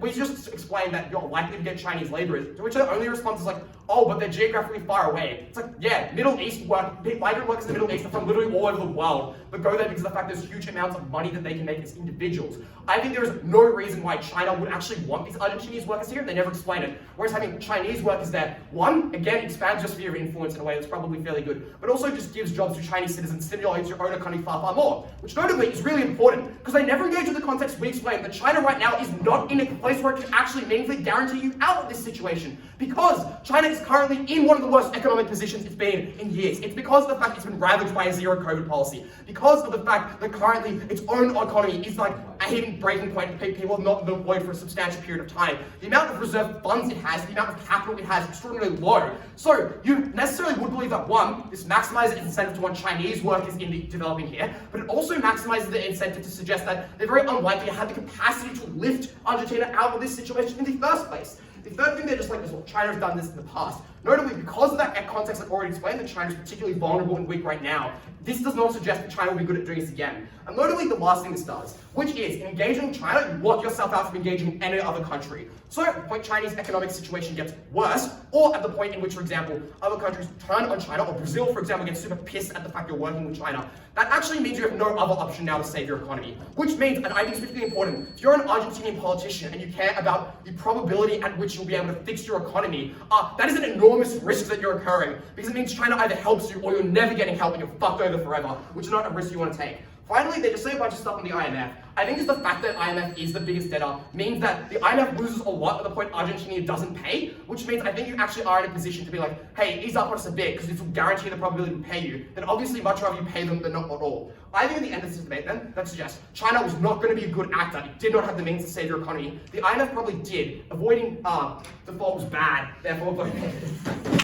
we just explained that you're likely to get Chinese laborers, to which their only response is like, oh, but they're geographically far away. It's like, yeah, Middle East migrant workers in the Middle East are from literally all over the world, but go there because of the fact there's huge amounts of money that they can make as individuals. I think there is no reason why China would actually want these Argentinian workers here. They never explain it. Whereas having Chinese workers there, 1, again, expands your sphere of influence in a way that's probably fairly good, but also just gives jobs to Chinese citizens, stimulates your own economy far, far more, which notably is really important, because they never engage in the context we explained that China right now is not in a place where it can actually meaningfully guarantee you out of this situation, because China is currently in one of the worst economic positions it's been in years. It's because of the fact it's been ravaged by a zero COVID policy, because of the fact that currently its own economy is like a hidden breaking point. People have not been employed for a substantial period of time. The amount of reserve funds it has, the amount of capital it has, is extraordinarily low. So you necessarily would believe that 1, this maximizes its incentive to want Chinese workers in the developing here, but it also maximizes the incentive to suggest that they're very unlikely to have the capacity to lift Argentina out of this situation in the first place. The third thing they're just like is, well, China's done this in the past. Notably, because of that context I've already explained, that China is particularly vulnerable and weak right now, this does not suggest that China will be good at doing this again. And notably, the last thing this does, which is, in engaging with China, you lock yourself out from engaging in any other country. So at the point Chinese economic situation gets worse, or at the point in which, for example, other countries turn on China, or Brazil, for example, gets super pissed at the fact you're working with China, that actually means you have no other option now to save your economy. Which means, and I think it's particularly important, if you're an Argentinian politician and you care about the probability at which you'll be able to fix your economy, that is an enormous risk that you're incurring, because it means China either helps you or you're never getting help and you're fucked over forever, which is not a risk you want to take. Finally, they just say a bunch of stuff on the IMF. I think just the fact that IMF is the biggest debtor means that the IMF loses a lot at the point Argentina doesn't pay, which means I think you actually are in a position to be like, hey, ease up on us a bit, because this will guarantee the probability to pay you. Then obviously much rather you pay them than not at all. I think at the end of this debate then, that suggests China was not going to be a good actor. It did not have the means to save your economy. The IMF probably did. Avoiding default was bad, therefore vote negative.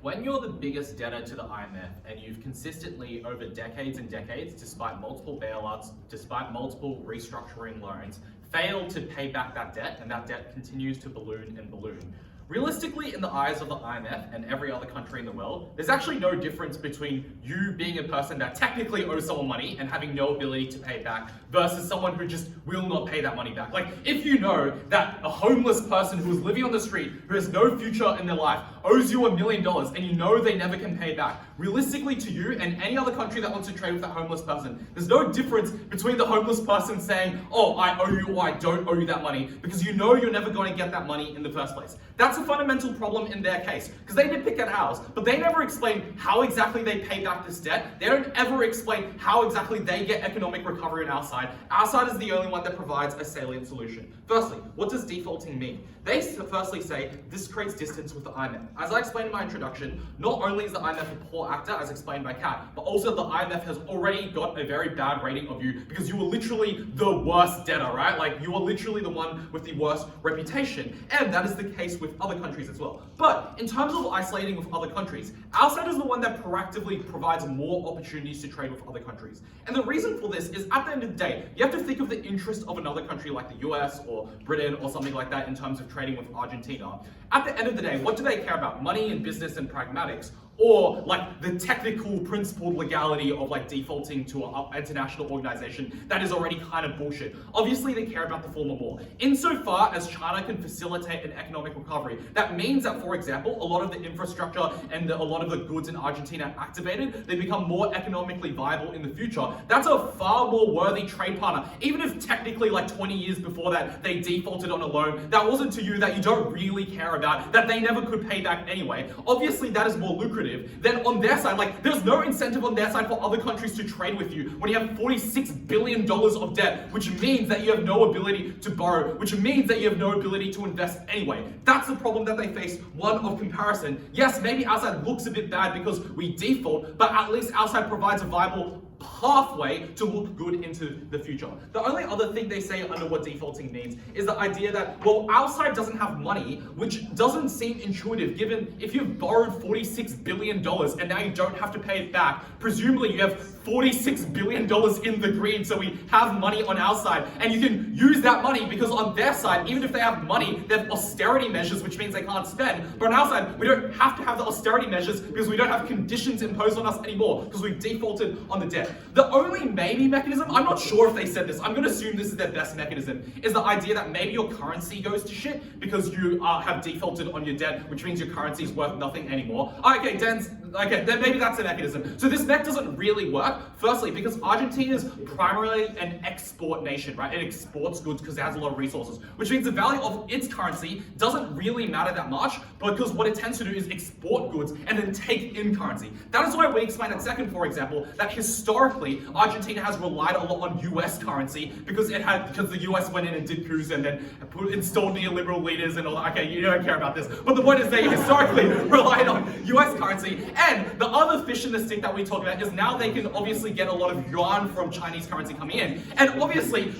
When you're the biggest debtor to the IMF and you've consistently, over decades and decades, despite multiple bailouts, despite multiple restructuring loans, failed to pay back that debt, and that debt continues to balloon and balloon, realistically, in the eyes of the IMF and every other country in the world, there's actually no difference between you being a person that technically owes someone money and having no ability to pay it back versus someone who just will not pay that money back. Like, if you know that a homeless person who is living on the street, who has no future in their life, owes you $1 million and you know they never can pay it back, realistically to you and any other country that wants to trade with that homeless person, there's no difference between the homeless person saying, oh, I owe you or I don't owe you that money, because you know you're never going to get that money in the first place. That's a fundamental problem in their case, because they did pick at ours, but they never explain how exactly they pay back this debt. They don't ever explain how exactly they get economic recovery on our side. Our side is the only one that provides a salient solution. Firstly, what does defaulting mean? They firstly say this creates distance with the IMF. As I explained in my introduction, not only is the IMF a poor actor, as explained by Kat, but also the IMF has already got a very bad rating of you because you were literally the worst debtor, right? Like, you are literally the one with the worst reputation, and that is the case with other countries as well. But in terms of isolating with other countries, our side is the one that proactively provides more opportunities to trade with other countries. And the reason for this is, at the end of the day, you have to think of the interest of another country like the US or Britain or something like that in terms of trading with Argentina. At the end of the day, what do they care about? Money and business and pragmatics, or like the technical principled legality of like defaulting to an international organization that is already kind of bullshit? Obviously they care about the former more. Insofar as China can facilitate an economic recovery, that means that, for example, a lot of the infrastructure and a lot of the goods in Argentina activated, they become more economically viable in the future. That's a far more worthy trade partner. Even if technically like 20 years before that they defaulted on a loan that wasn't to you, that you don't really care about, that they never could pay back anyway, obviously that is more lucrative. Then on their side, like, there's no incentive on their side for other countries to trade with you when you have $46 billion of debt, which means that you have no ability to borrow, which means that you have no ability to invest anyway. That's the problem that they face, one of comparison. Yes, maybe our side looks a bit bad because we default, but at least our side provides a viable pathway to look good into the future. The only other thing they say under what defaulting means is the idea that, well, our side doesn't have money, which doesn't seem intuitive, given if you've borrowed $46 billion and now you don't have to pay it back, presumably you have $46 billion in the green, so we have money on our side, and you can use that money because on their side, even if they have money, they have austerity measures, which means they can't spend, but on our side, we don't have to have the austerity measures because we don't have conditions imposed on us anymore because we've defaulted on the debt. The only maybe mechanism, I'm not sure if they said this, I'm going to assume this is their best mechanism, is the idea that maybe your currency goes to shit because you have defaulted on your debt, which means your currency is worth nothing anymore. Okay, then maybe that's a mechanism. So this mech doesn't really work. Firstly, because Argentina is primarily an export nation, right? It exports goods because it has a lot of resources, which means the value of its currency doesn't really matter that much, because what it tends to do is export goods and then take in currency. That is why we explained at second, for example, that historically Argentina has relied a lot on US currency because the US went in and did coups and then installed neoliberal leaders and all that. Okay, you don't care about this, but the point is they historically relied on US currency, And the other fish in the stick that we talk about is now they can obviously get a lot of yuan from Chinese currency coming in. And obviously,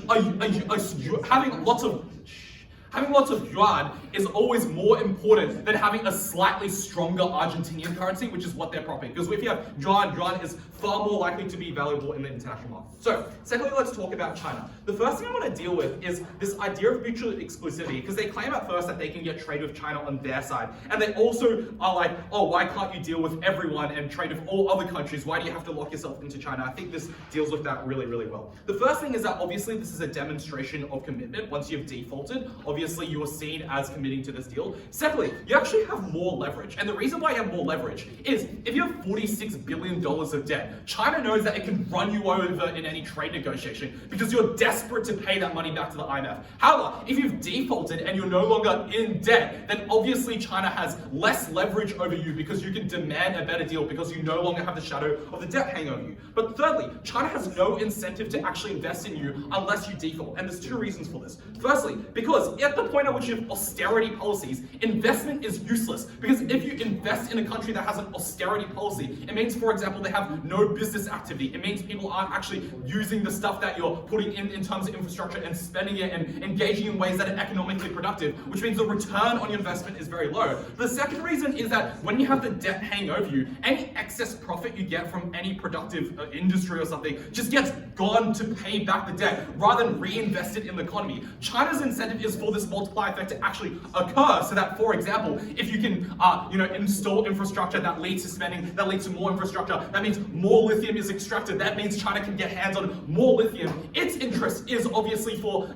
having lots of yuan is always more important than having a slightly stronger Argentinian currency, which is what they're propping. Because if you have yuan, yuan is far more likely to be valuable in the international market. So, secondly, let's talk about China. The first thing I want to deal with is this idea of mutual exclusivity, because they claim at first that they can get trade with China on their side. And they also are like, oh, why can't you deal with everyone and trade with all other countries? Why do you have to lock yourself into China? I think this deals with that really, really well. The first thing is that obviously this is a demonstration of commitment. Once you've defaulted, obviously you are seen as committing to this deal. Secondly, you actually have more leverage. And the reason why you have more leverage is if you have $46 billion of debt, China knows that it can run you over in any trade negotiation because you're desperate to pay that money back to the IMF. However, if you've defaulted and you're no longer in debt, then obviously China has less leverage over you because you can demand a better deal because you no longer have the shadow of the debt hanging over you. But thirdly, China has no incentive to actually invest in you unless you default. And there's two reasons for this. Firstly, because at the point at which you have austerity policies, investment is useless. Because if you invest in a country that has an austerity policy, it means, for example, they have no business activity. It means people aren't actually using the stuff that you're putting in terms of infrastructure and spending it and engaging in ways that are economically productive, which means the return on your investment is very low. The second reason is that when you have the debt hanging over you, any excess profit you get from any productive industry or something just gets gone to pay back the debt rather than reinvest it in the economy. China's incentive is for this multiplier effect to actually occur so that, for example, if you can install infrastructure that leads to spending, that leads to more infrastructure, that means more lithium is extracted, that means China can get hands on more lithium. Its interest is obviously for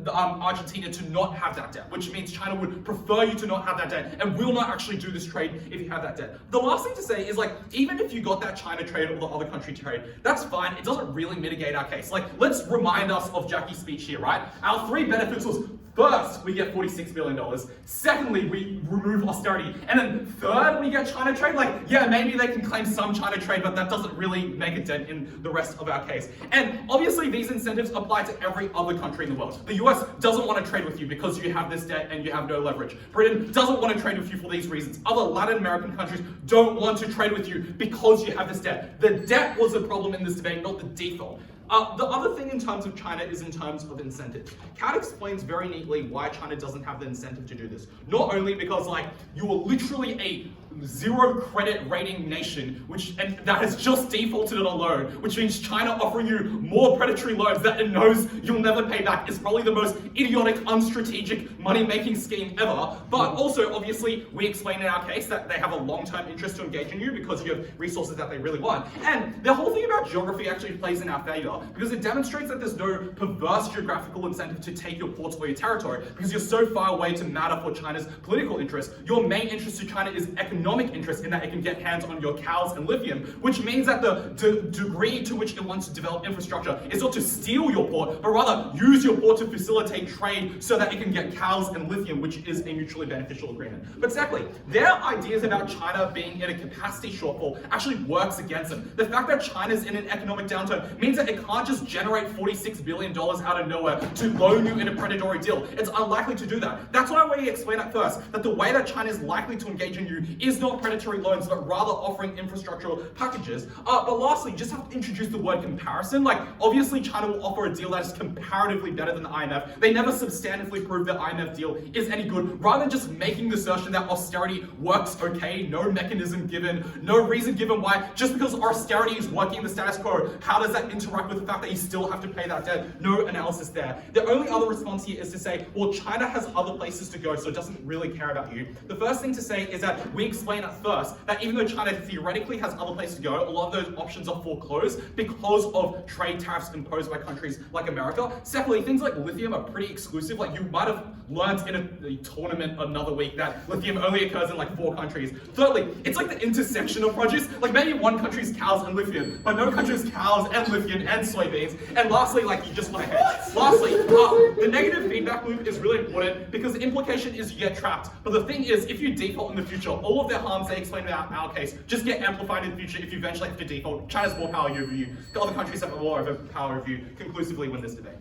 Argentina to not have that debt, which means China would prefer you to not have that debt and will not actually do this trade if you have that debt. The last thing to say is, like, even if you got that China trade or the other country trade, that's fine. It doesn't really mitigate our case. Like, let's remind us of Jacky's speech here, right? Our three benefits was, first, we get $46 billion. Secondly, we remove austerity. And then third, we get China trade. Like, yeah, maybe they can claim some China trade, but that doesn't really make a dent in the rest of our case. And obviously, these incentives apply to every other country in the world. The US doesn't want to trade with you because you have this debt and you have no leverage. Britain doesn't want to trade with you for these reasons. Other Latin American countries don't want to trade with you because you have this debt. The debt was the problem in this debate, not the default. The other thing in terms of China is in terms of incentives. Kat explains very neatly why China doesn't have the incentive to do this. Not only because, like, you are literally a zero credit rating nation, and that has just defaulted on a loan, which means China offering you more predatory loans that it knows you'll never pay back is probably the most idiotic, unstrategic money-making scheme ever. But also, obviously, we explain in our case that they have a long-term interest to engage in you because you have resources that they really want. And the whole thing about geography actually plays in our favor because it demonstrates that there's no perverse geographical incentive to take your ports or your territory because you're so far away to matter for China's political interest. Your main interest to China is economic interest in that it can get hands on your cows and lithium, which means that the degree to which it wants to develop infrastructure is not to steal your port, but rather use your port to facilitate trade so that it can get cows and lithium, which is a mutually beneficial agreement. But secondly, their ideas about China being in a capacity shortfall actually works against them. The fact that China's in an economic downturn means that it can't just generate $46 billion out of nowhere to loan you in a predatory deal. It's unlikely to do that. That's why we explain at first that the way that China is likely to engage in you is not predatory loans, but rather offering infrastructural packages. But lastly, just have to introduce the word comparison. Like, obviously China will offer a deal that is comparatively better than the IMF. They never substantively prove the IMF deal is any good, rather than just making the assertion that austerity works okay, no mechanism given, no reason given why. Just because austerity is working in the status quo, how does that interact with the fact that you still have to pay that debt? No analysis there. The only other response here is to say, well, China has other places to go, so it doesn't really care about you. The first thing to say is that we explain at first that even though China theoretically has other places to go, a lot of those options are foreclosed because of trade tariffs imposed by countries like America. Secondly, things like lithium are pretty exclusive. Like, you might have learned in a tournament another week that lithium only occurs in like 4 countries. Thirdly, it's like the intersection of produce. Like, maybe one country's cows and lithium, but no country's cows and lithium and soybeans. And lastly, like, you just want to hedge. Lastly, the negative feedback loop is really important because the implication is you get trapped. But the thing is, if you default in the future, all of their harms they explain in our case just get amplified in the future if you eventually have to default. China's more power over you. The other countries have more over power over you. Conclusively win this debate.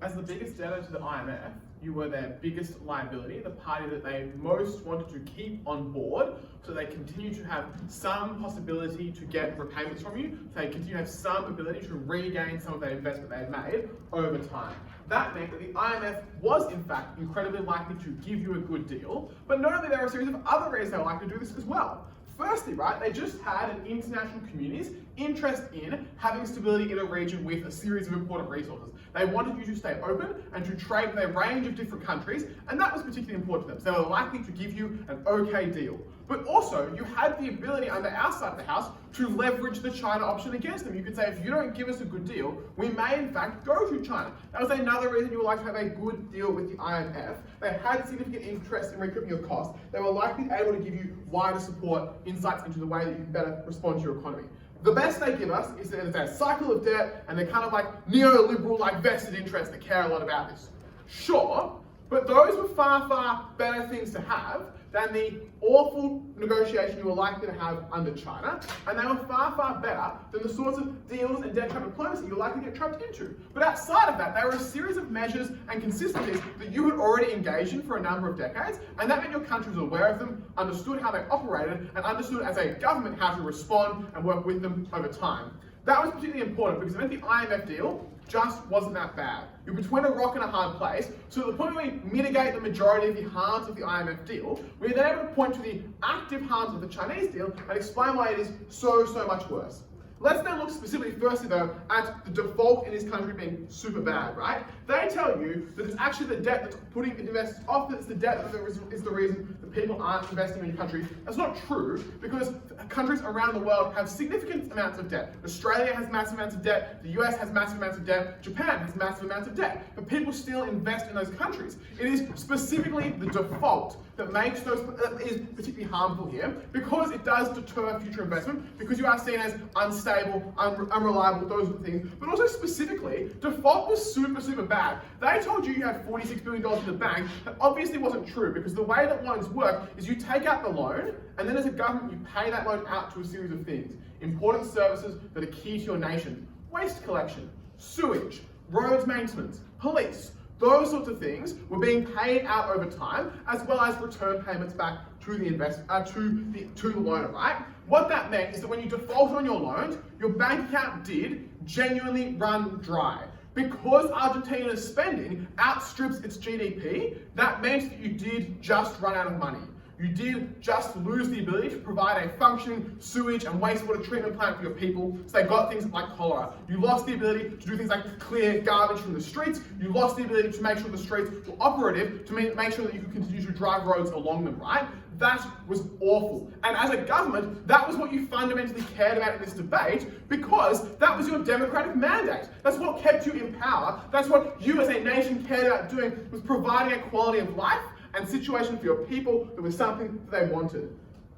As the biggest debtor to the IMF, you were their biggest liability, the party that they most wanted to keep on board, so they continue to have some possibility to get repayments from you, so they continue to have some ability to regain some of that investment they've made over time. That meant that the IMF was in fact incredibly likely to give you a good deal, but notably there are a series of other reasons they were likely to do this as well. Firstly, right, they just had an international community's interest in having stability in a region with a series of important resources. They wanted you to stay open and to trade with a range of different countries, and that was particularly important to them. So they were likely to give you an okay deal. But also, you had the ability under our side of the house to leverage the China option against them. You could say, if you don't give us a good deal, we may in fact go to China. That was another reason you would like to have a good deal with the IMF. They had significant interest in recouping your costs. They were likely able to give you wider support, insights into the way that you can better respond to your economy. The best they give us is that there's a cycle of debt, and they're kind of like neoliberal, like vested interests that care a lot about this. Sure, but those were far, far better things to have than the awful negotiation you were likely to have under China, and they were far, far better than the sorts of deals and debt trap diplomacy you're likely to get trapped into. But outside of that, there were a series of measures and consistencies that you had already engaged in for a number of decades, and that meant your country was aware of them, understood how they operated, and understood as a government how to respond and work with them over time. That was particularly important because it meant the IMF deal just wasn't that bad. You're between a rock and a hard place, so at the point where we mitigate the majority of the harms of the IMF deal, we're then able to point to the active harms of the Chinese deal and explain why it is so, so much worse. Let's now look specifically, firstly though, at the default in this country being super bad, right? They tell you that it's actually the debt that's putting investors off, that it's the debt that is the reason that people aren't investing in your country. That's not true, because countries around the world have significant amounts of debt. Australia has massive amounts of debt, the US has massive amounts of debt, Japan has massive amounts of debt, but people still invest in those countries. It is specifically the default that makes those, that is particularly harmful here, because it does deter future investment, because you are seen as unstable, unreliable, those are the things. But also specifically, default was super, super bad. They told you you had $46 billion in the bank. That obviously wasn't true, because the way that loans work is you take out the loan, and then as a government you pay that loan out to a series of things. Important services that are key to your nation. Waste collection, sewage, roads maintenance, police. Those sorts of things were being paid out over time, as well as return payments back to the to the loaner, right? What that meant is that when you defaulted on your loans, your bank account did genuinely run dry. Because Argentina's spending outstrips its GDP, that meant that you did just run out of money. You did just lose the ability to provide a functioning sewage and wastewater treatment plant for your people, so they got things like cholera. You lost the ability to do things like clear garbage from the streets. You lost the ability to make sure the streets were operative, to make sure that you could continue to drive roads along them, right? That was awful. And as a government, that was what you fundamentally cared about in this debate, because that was your democratic mandate. That's what kept you in power. That's what you as a nation cared about doing, was providing a quality of life and situation for your people that was something that they wanted.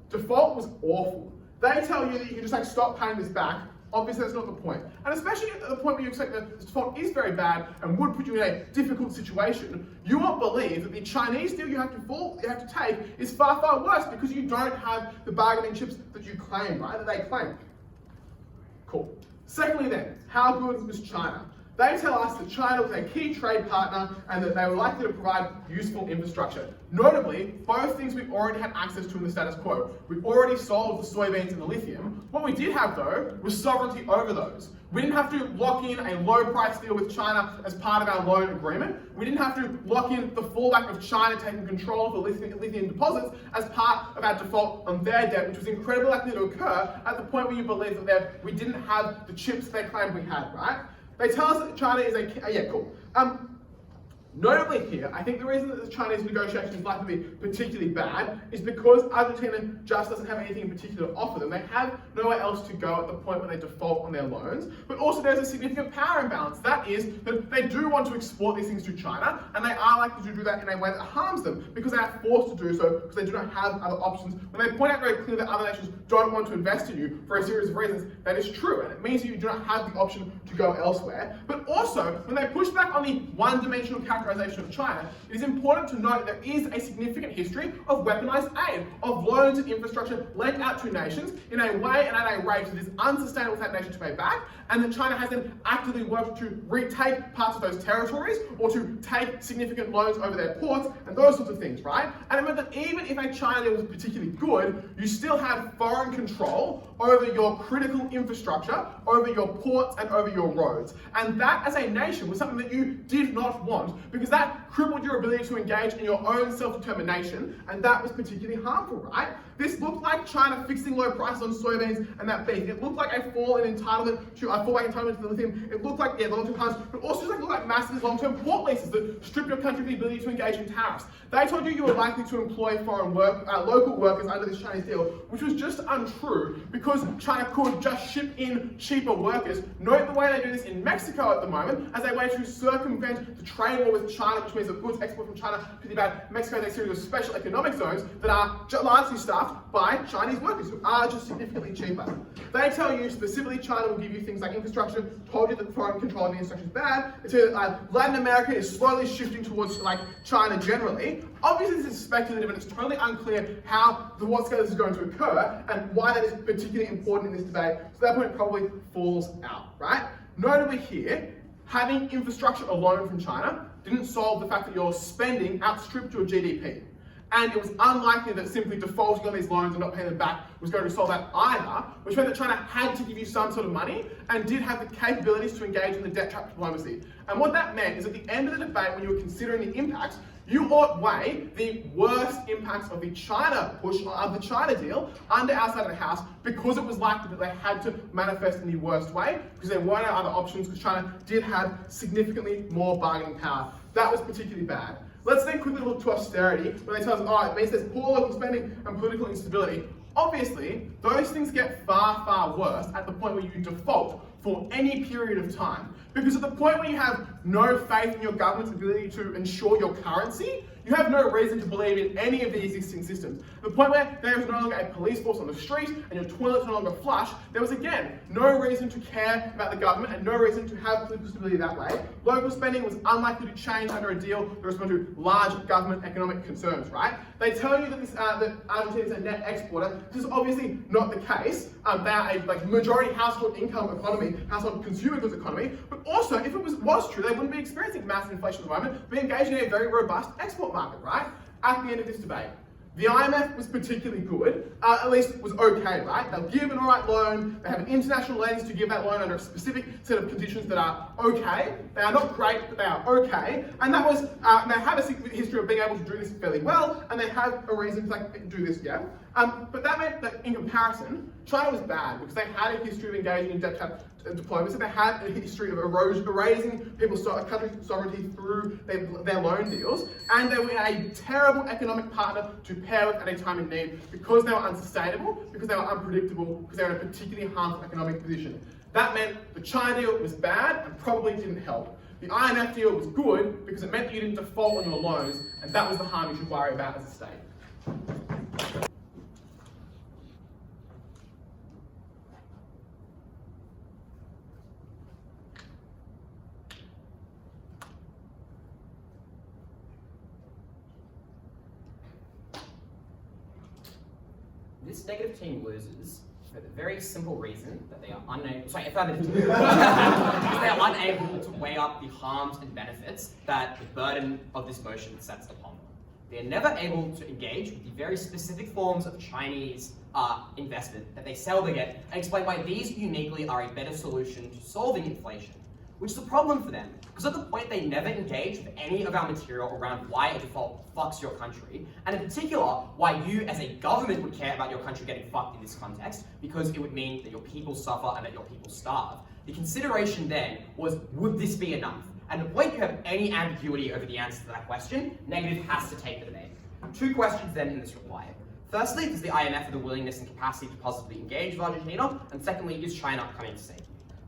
Default was awful. They tell you that you can just like stop paying this back. Obviously that's not the point. And especially at the point where you expect that the default is very bad and would put you in a difficult situation, you won't believe that the Chinese deal you have to take is far, far worse, because you don't have the bargaining chips that you claim, right? That they claim. Cool. Secondly then, how good was China? They tell us that China was a key trade partner and that they were likely to provide useful infrastructure. Notably, both things we already had access to in the status quo. We already sold the soybeans and the lithium. What we did have though was sovereignty over those. We didn't have to lock in a low price deal with China as part of our loan agreement. We didn't have to lock in the fallback of China taking control of the lithium deposits as part of our default on their debt, which was incredibly likely to occur at the point where you believe that we didn't have the chips they claimed we had, right? They tell us that China is yeah, cool. Notably here, I think the reason that the Chinese negotiation is likely to be particularly bad is because Argentina just doesn't have anything in particular to offer them. They have nowhere else to go at the point when they default on their loans, but also there's a significant power imbalance. That is that they do want to export these things to China, and they are likely to do that in a way that harms them because they are forced to do so because they do not have other options. When they point out very clearly that other nations don't want to invest in you for a series of reasons, that is true, and it means that you do not have the option to go elsewhere. But also, when they push back on the one-dimensional characterization of China, it is important to note that there is a significant history of weaponized aid, of loans and infrastructure lent out to nations in a way and at a rate that is unsustainable for that nation to pay back, and that China has then actively worked to retake parts of those territories or to take significant loans over their ports and those sorts of things, right? And it meant that even if a China deal was particularly good, you still had foreign control over your critical infrastructure, over your ports and over your roads. And that as a nation was something that you did not want, because that crippled your ability to engage in your own self-determination, and that was particularly harmful, right? This looked like China fixing low prices on soybeans and that beef. It looked like a fall in entitlement to the lithium. It looked like the long-term plans, but also just looked like massive long-term port leases that stripped your country of the ability to engage in tariffs. They told you were likely to employ local workers under this Chinese deal, which was just untrue, because China could just ship in cheaper workers. Note the way they do this in Mexico at the moment as a way to circumvent the trade war with China, which means that goods export from China to about Mexico, they series of special economic zones that are largely staffed by Chinese workers who are just significantly cheaper. They tell you specifically China will give you things like infrastructure, told you that foreign control of the infrastructure is bad. They tell you that Latin America is slowly shifting towards like China generally. Obviously this is speculative and it's totally unclear what scale this is going to occur and why that is particularly important in this debate. So that point probably falls out, right? Notably here, having infrastructure alone from China didn't solve the fact that your spending outstripped your GDP. And it was unlikely that simply defaulting on these loans and not paying them back was going to solve that either, which meant that China had to give you some sort of money and did have the capabilities to engage in the debt trap diplomacy. And what that meant is at the end of the debate, when you were considering the impacts, you outweigh the worst impacts of the China push, of the China deal, under our side of the house, because it was likely that they had to manifest in the worst way, because there weren't other options, because China did have significantly more bargaining power. That was particularly bad. Let's then quickly look to austerity, where they tell us, oh, it means there's poor local spending and political instability. Obviously, those things get far, far worse at the point where you default for any period of time. Because at the point where you have no faith in your government's ability to ensure your currency, you have no reason to believe in any of the existing systems. At the point where there is no longer a police force on the street and your toilets no longer flush, there was again no reason to care about the government and no reason to have political stability that way. Local spending was unlikely to change under a deal that responded to large government economic concerns, right? They tell you that that Argentina is a net exporter. This is obviously not the case. They are a majority household income economy, household consumer goods economy, but also if it was true, they wouldn't be experiencing massive inflation at the moment, but engaging in a very robust export market, right? At the end of this debate, the IMF was particularly good, at least was okay, right? They'll give an alright loan, they have an international lens to give that loan under a specific set of conditions that are okay. They are not great, but they are okay. And that was, they have a history of being able to do this fairly well, and they have a reason to do this, yeah? But that meant that in comparison, China was bad because they had a history of engaging in debt trap diplomacy. They had a history of erasing people's country's sovereignty through their loan deals, and they were a terrible economic partner to pair with at a time in need because they were unsustainable, because they were unpredictable, because they were in a particularly harmful economic position. That meant the China deal was bad and probably didn't help. The IMF deal was good because it meant that you didn't default on your loans, and that was the harm you should worry about as a state. This negative team loses for the very simple reason that they are unable, affirmative team, because they are unable to weigh up the harms and benefits that the burden of this motion sets upon them. They are never able to engage with the very specific forms of Chinese investment that they seldom get and explain why these uniquely are a better solution to solving inflation, which is a problem for them, because at the point they never engage with any of our material around why a default fucks your country, and in particular, why you as a government would care about your country getting fucked in this context, because it would mean that your people suffer and that your people starve. The consideration then was, would this be enough? And the point you have any ambiguity over the answer to that question, negative has to take the debate. Two questions then in this reply. Firstly, does the IMF have the willingness and capacity to positively engage with Argentina? And secondly, is China coming to safety?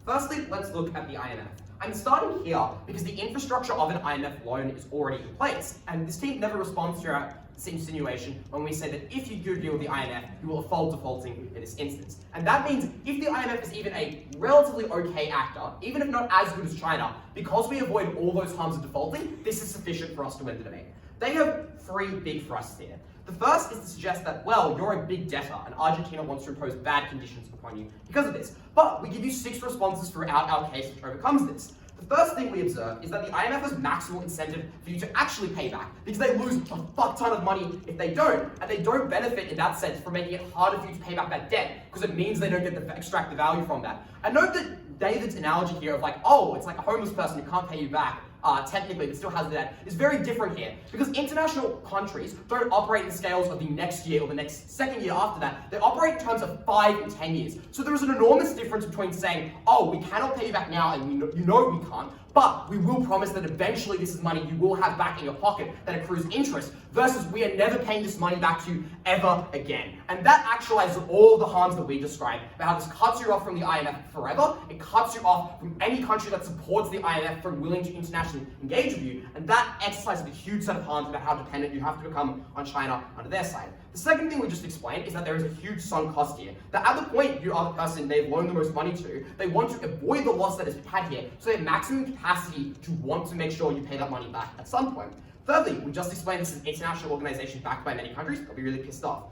Firstly, let's look at the IMF. I'm starting here because the infrastructure of an IMF loan is already in place, and this team never responds to our insinuation when we say that if you do deal with the IMF, you will avoid defaulting in this instance. And that means if the IMF is even a relatively okay actor, even if not as good as China, because we avoid all those harms of defaulting, this is sufficient for us to win the debate. They have three big thrusts here. The first is to suggest that, well, you're a big debtor and Argentina wants to impose bad conditions upon you because of this. But we give you 6 responses throughout our case which overcomes this. The first thing we observe is that the IMF has maximal incentive for you to actually pay back because they lose a fuck ton of money if they don't, and they don't benefit in that sense from making it harder for you to pay back that debt because it means they don't get to extract the value from that. And note that David's analogy here of like, oh, it's like a homeless person who can't pay you back, technically, but still has the debt, is very different here. Because international countries don't operate in scales of the next year or the next second year after that. They operate in terms of 5 and 10 years. So there is an enormous difference between saying, oh, we cannot pay you back now, and you know we can't, but we will promise that eventually this is money you will have back in your pocket that accrues interest, versus we are never paying this money back to you ever again. And that actualizes all the harms that we described, about how this cuts you off from the IMF forever, it cuts you off from any country that supports the IMF from willing to internationally engage with you, and that exercises a huge set of harms about how dependent you have to become on China under their side. The second thing we just explained is that there is a huge sunk cost here, that at the point you are the person they've loaned the most money to, they want to avoid the loss that is had here, so they have maximum capacity to want to make sure you pay that money back at some point. Thirdly, we just explained this is an international organization backed by many countries, they'll be really pissed off.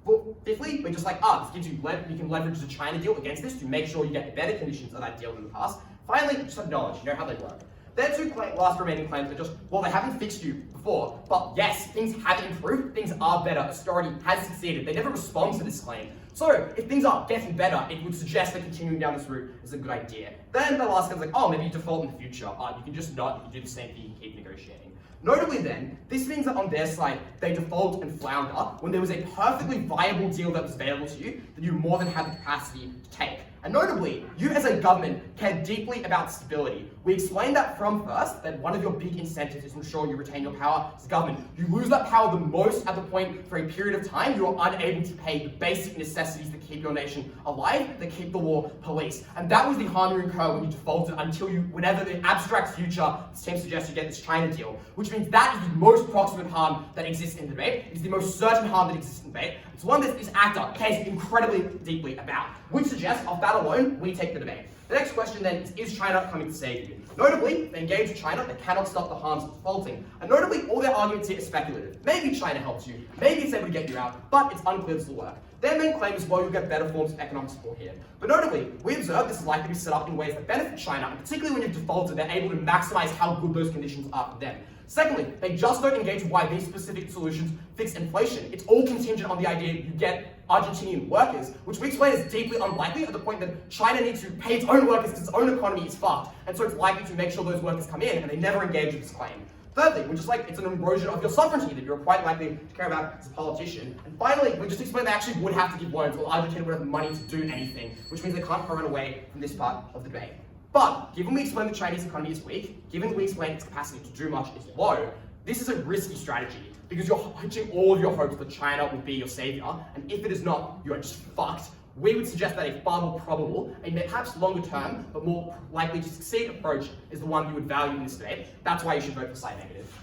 Well, fifthly, we're just like, this gives you, you can leverage the China deal against this to make sure you get better conditions of that deal than the past. Finally, just acknowledge, you know how they work. Their two last remaining claims are just, well, they haven't fixed you before, but yes, things have improved, things are better, austerity has succeeded. They never respond to this claim. So, if things are getting better, it would suggest that continuing down this route is a good idea. Then the last one's like, oh, maybe you default in the future. You can just not, you can do the same thing, you can keep negotiating. Notably then, this means that on their side, they default and flounder when there was a perfectly viable deal that was available to you that you more than had the capacity to take. And notably, you as a government care deeply about stability. We explained that from first, that one of your big incentives is to ensure you retain your power as government. You lose that power the most at the point for a period of time you are unable to pay the basic necessities that keep your nation alive, that keep the law police. And that was the harm you incur when you defaulted until you, whenever the abstract future seems to suggest you get this China deal, which means that is the most proximate harm that exists in debate. It's the most certain harm that exists in debate. It's one that this actor cares incredibly deeply about, which suggests off that alone, we take the debate. The next question then is China coming to save you? Notably, they engage with China, they cannot stop the harms of defaulting. And notably, all their arguments here are speculative. Maybe China helps you, maybe it's able to get you out, but it's unclear this will work. Their main claim is, well, you'll get better forms of economic support here. But notably, we observe this is likely to be set up in ways that benefit China, and particularly when you've defaulted, they're able to maximize how good those conditions are for them. Secondly, they just don't engage with why these specific solutions fix inflation. It's all contingent on the idea you get Argentinian workers, which we explain is deeply unlikely at the point that China needs to pay its own workers because its own economy is fucked, and so it's likely to make sure those workers come in, and they never engage with this claim. Thirdly, we're just like, it's an erosion of your sovereignty that you're quite likely to care about as a politician. And finally, we just explain they actually would have to give loans, or Argentina would have money to do anything, which means they can't run away from this part of the debate. But, given we explain the Chinese economy is weak, given we explain its capacity to do much is low, this is a risky strategy, because you're hitching all of your hopes that China will be your savior, and if it is not, you are just fucked. We would suggest that a far more probable, and perhaps longer term, but more likely to succeed approach is the one you would value in this debate. That's why you should vote for side negative.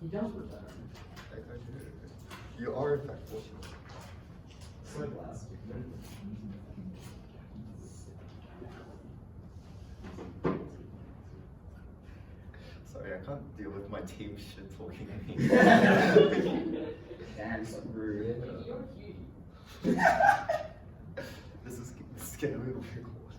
He does return. You are in fact fortunate. Sorry, I can't deal with my team shit talking at me. Damn, so rude. This is getting a little bit cold.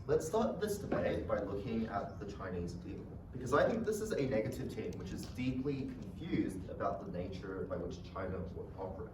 Let's start this debate by looking at the Chinese deal, because I think this is a negative team which is deeply confused about the nature by which China will operate.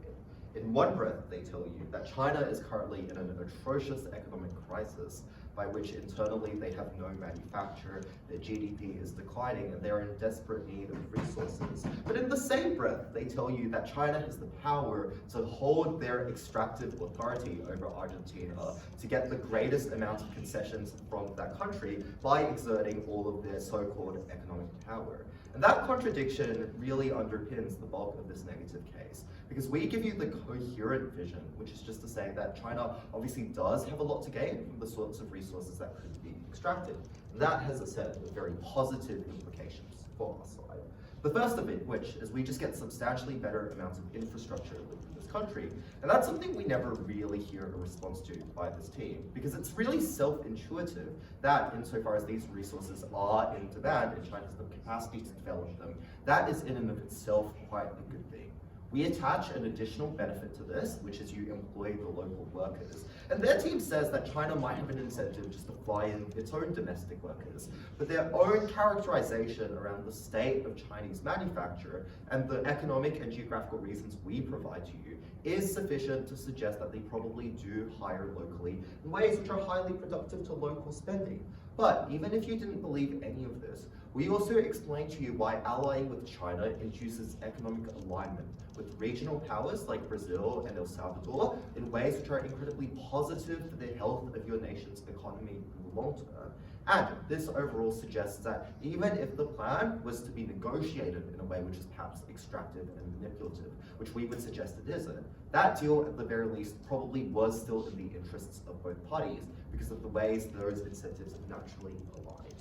In one breath, they tell you that China is currently in an atrocious economic crisis by which internally they have no manufacture, their GDP is declining, and they're in desperate need of resources. But in the same breath, they tell you that China has the power to hold their extractive authority over Argentina to get the greatest amount of concessions from that country by exerting all of their so-called economic power. And that contradiction really underpins the bulk of this negative case, because we give you the coherent vision, which is just to say that China obviously does have a lot to gain from the sorts of resources that could be extracted. And that has a set of very positive implications for our side. The first of it, which is we just get substantially better amounts of infrastructure within this country. And that's something we never really hear a response to by this team, because it's really self-intuitive that insofar as these resources are in demand and China has the capacity to develop them, that is in and of itself quite a good thing. We attach an additional benefit to this, which is you employ the local workers. And their team says that China might have an incentive just to fly in its own domestic workers, but their own characterization around the state of Chinese manufacture and the economic and geographical reasons we provide to you is sufficient to suggest that they probably do hire locally in ways which are highly productive to local spending. But even if you didn't believe any of this, we also explain to you why allying with China induces economic alignment with regional powers like Brazil and El Salvador in ways which are incredibly positive for the health of your nation's economy in the long term. And this overall suggests that even if the plan was to be negotiated in a way which is perhaps extractive and manipulative, which we would suggest it isn't, that deal at the very least probably was still in the interests of both parties because of the ways those incentives naturally aligned.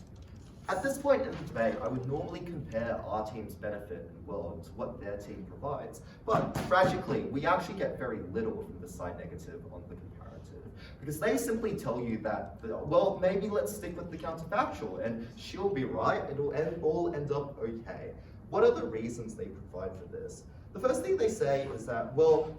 At this point in the debate, I would normally compare our team's benefit and well to what their team provides. But tragically, we actually get very little from the side negative on the comparative. Because they simply tell you that, well, maybe let's stick with the counterfactual and she'll be right, it'll all end up okay. What are the reasons they provide for this? The first thing they say is that, well,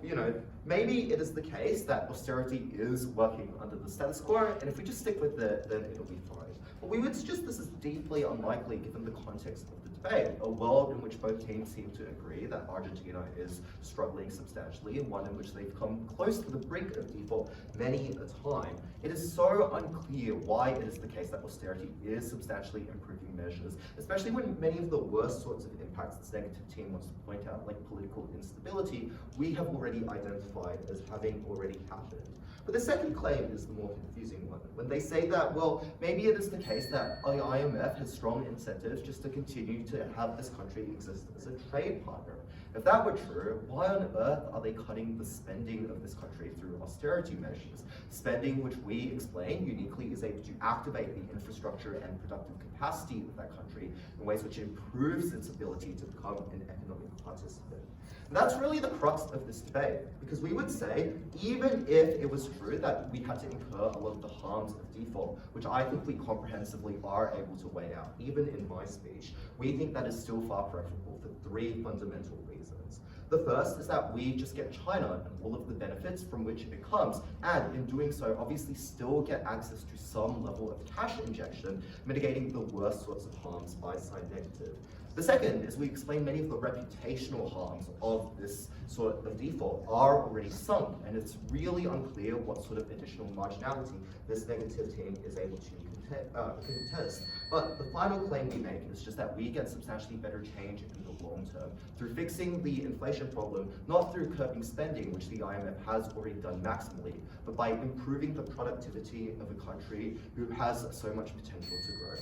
maybe it is the case that austerity is working under the status quo, and if we just stick with it, then it'll be fine. But we would suggest this is deeply unlikely given the context of the debate, a world in which both teams seem to agree that Argentina is struggling substantially and one in which they've come close to the brink of default many a time. It is so unclear why it is the case that austerity is substantially improving measures, especially when many of the worst sorts of impacts this negative team wants to point out, like political instability, we have already identified as having already happened. But the second claim is the more confusing one, when they say that, well, maybe it is the case that the IMF has strong incentives just to continue to have this country exist as a trade partner. If that were true, why on earth are they cutting the spending of this country through austerity measures? Spending which we explain uniquely is able to activate the infrastructure and productive capacity of that country in ways which improves its ability to become an economic participant. And that's really the crux of this debate, because we would say, even if it was true that we had to incur a lot of the harms of default, which I think we comprehensively are able to weigh out, even in my speech, we think that is still far preferable for three fundamental reasons. The first is that we just get China and all of the benefits from which it comes, and in doing so, obviously still get access to some level of cash injection, mitigating the worst sorts of harms by side negative. The second is we explain many of the reputational harms of this sort of default are already sunk, and it's really unclear what sort of additional marginality this negative team is able to contest. But the final claim we make is just that we get substantially better change in the long term through fixing the inflation problem, not through curbing spending, which the IMF has already done maximally, but by improving the productivity of a country who has so much potential to grow.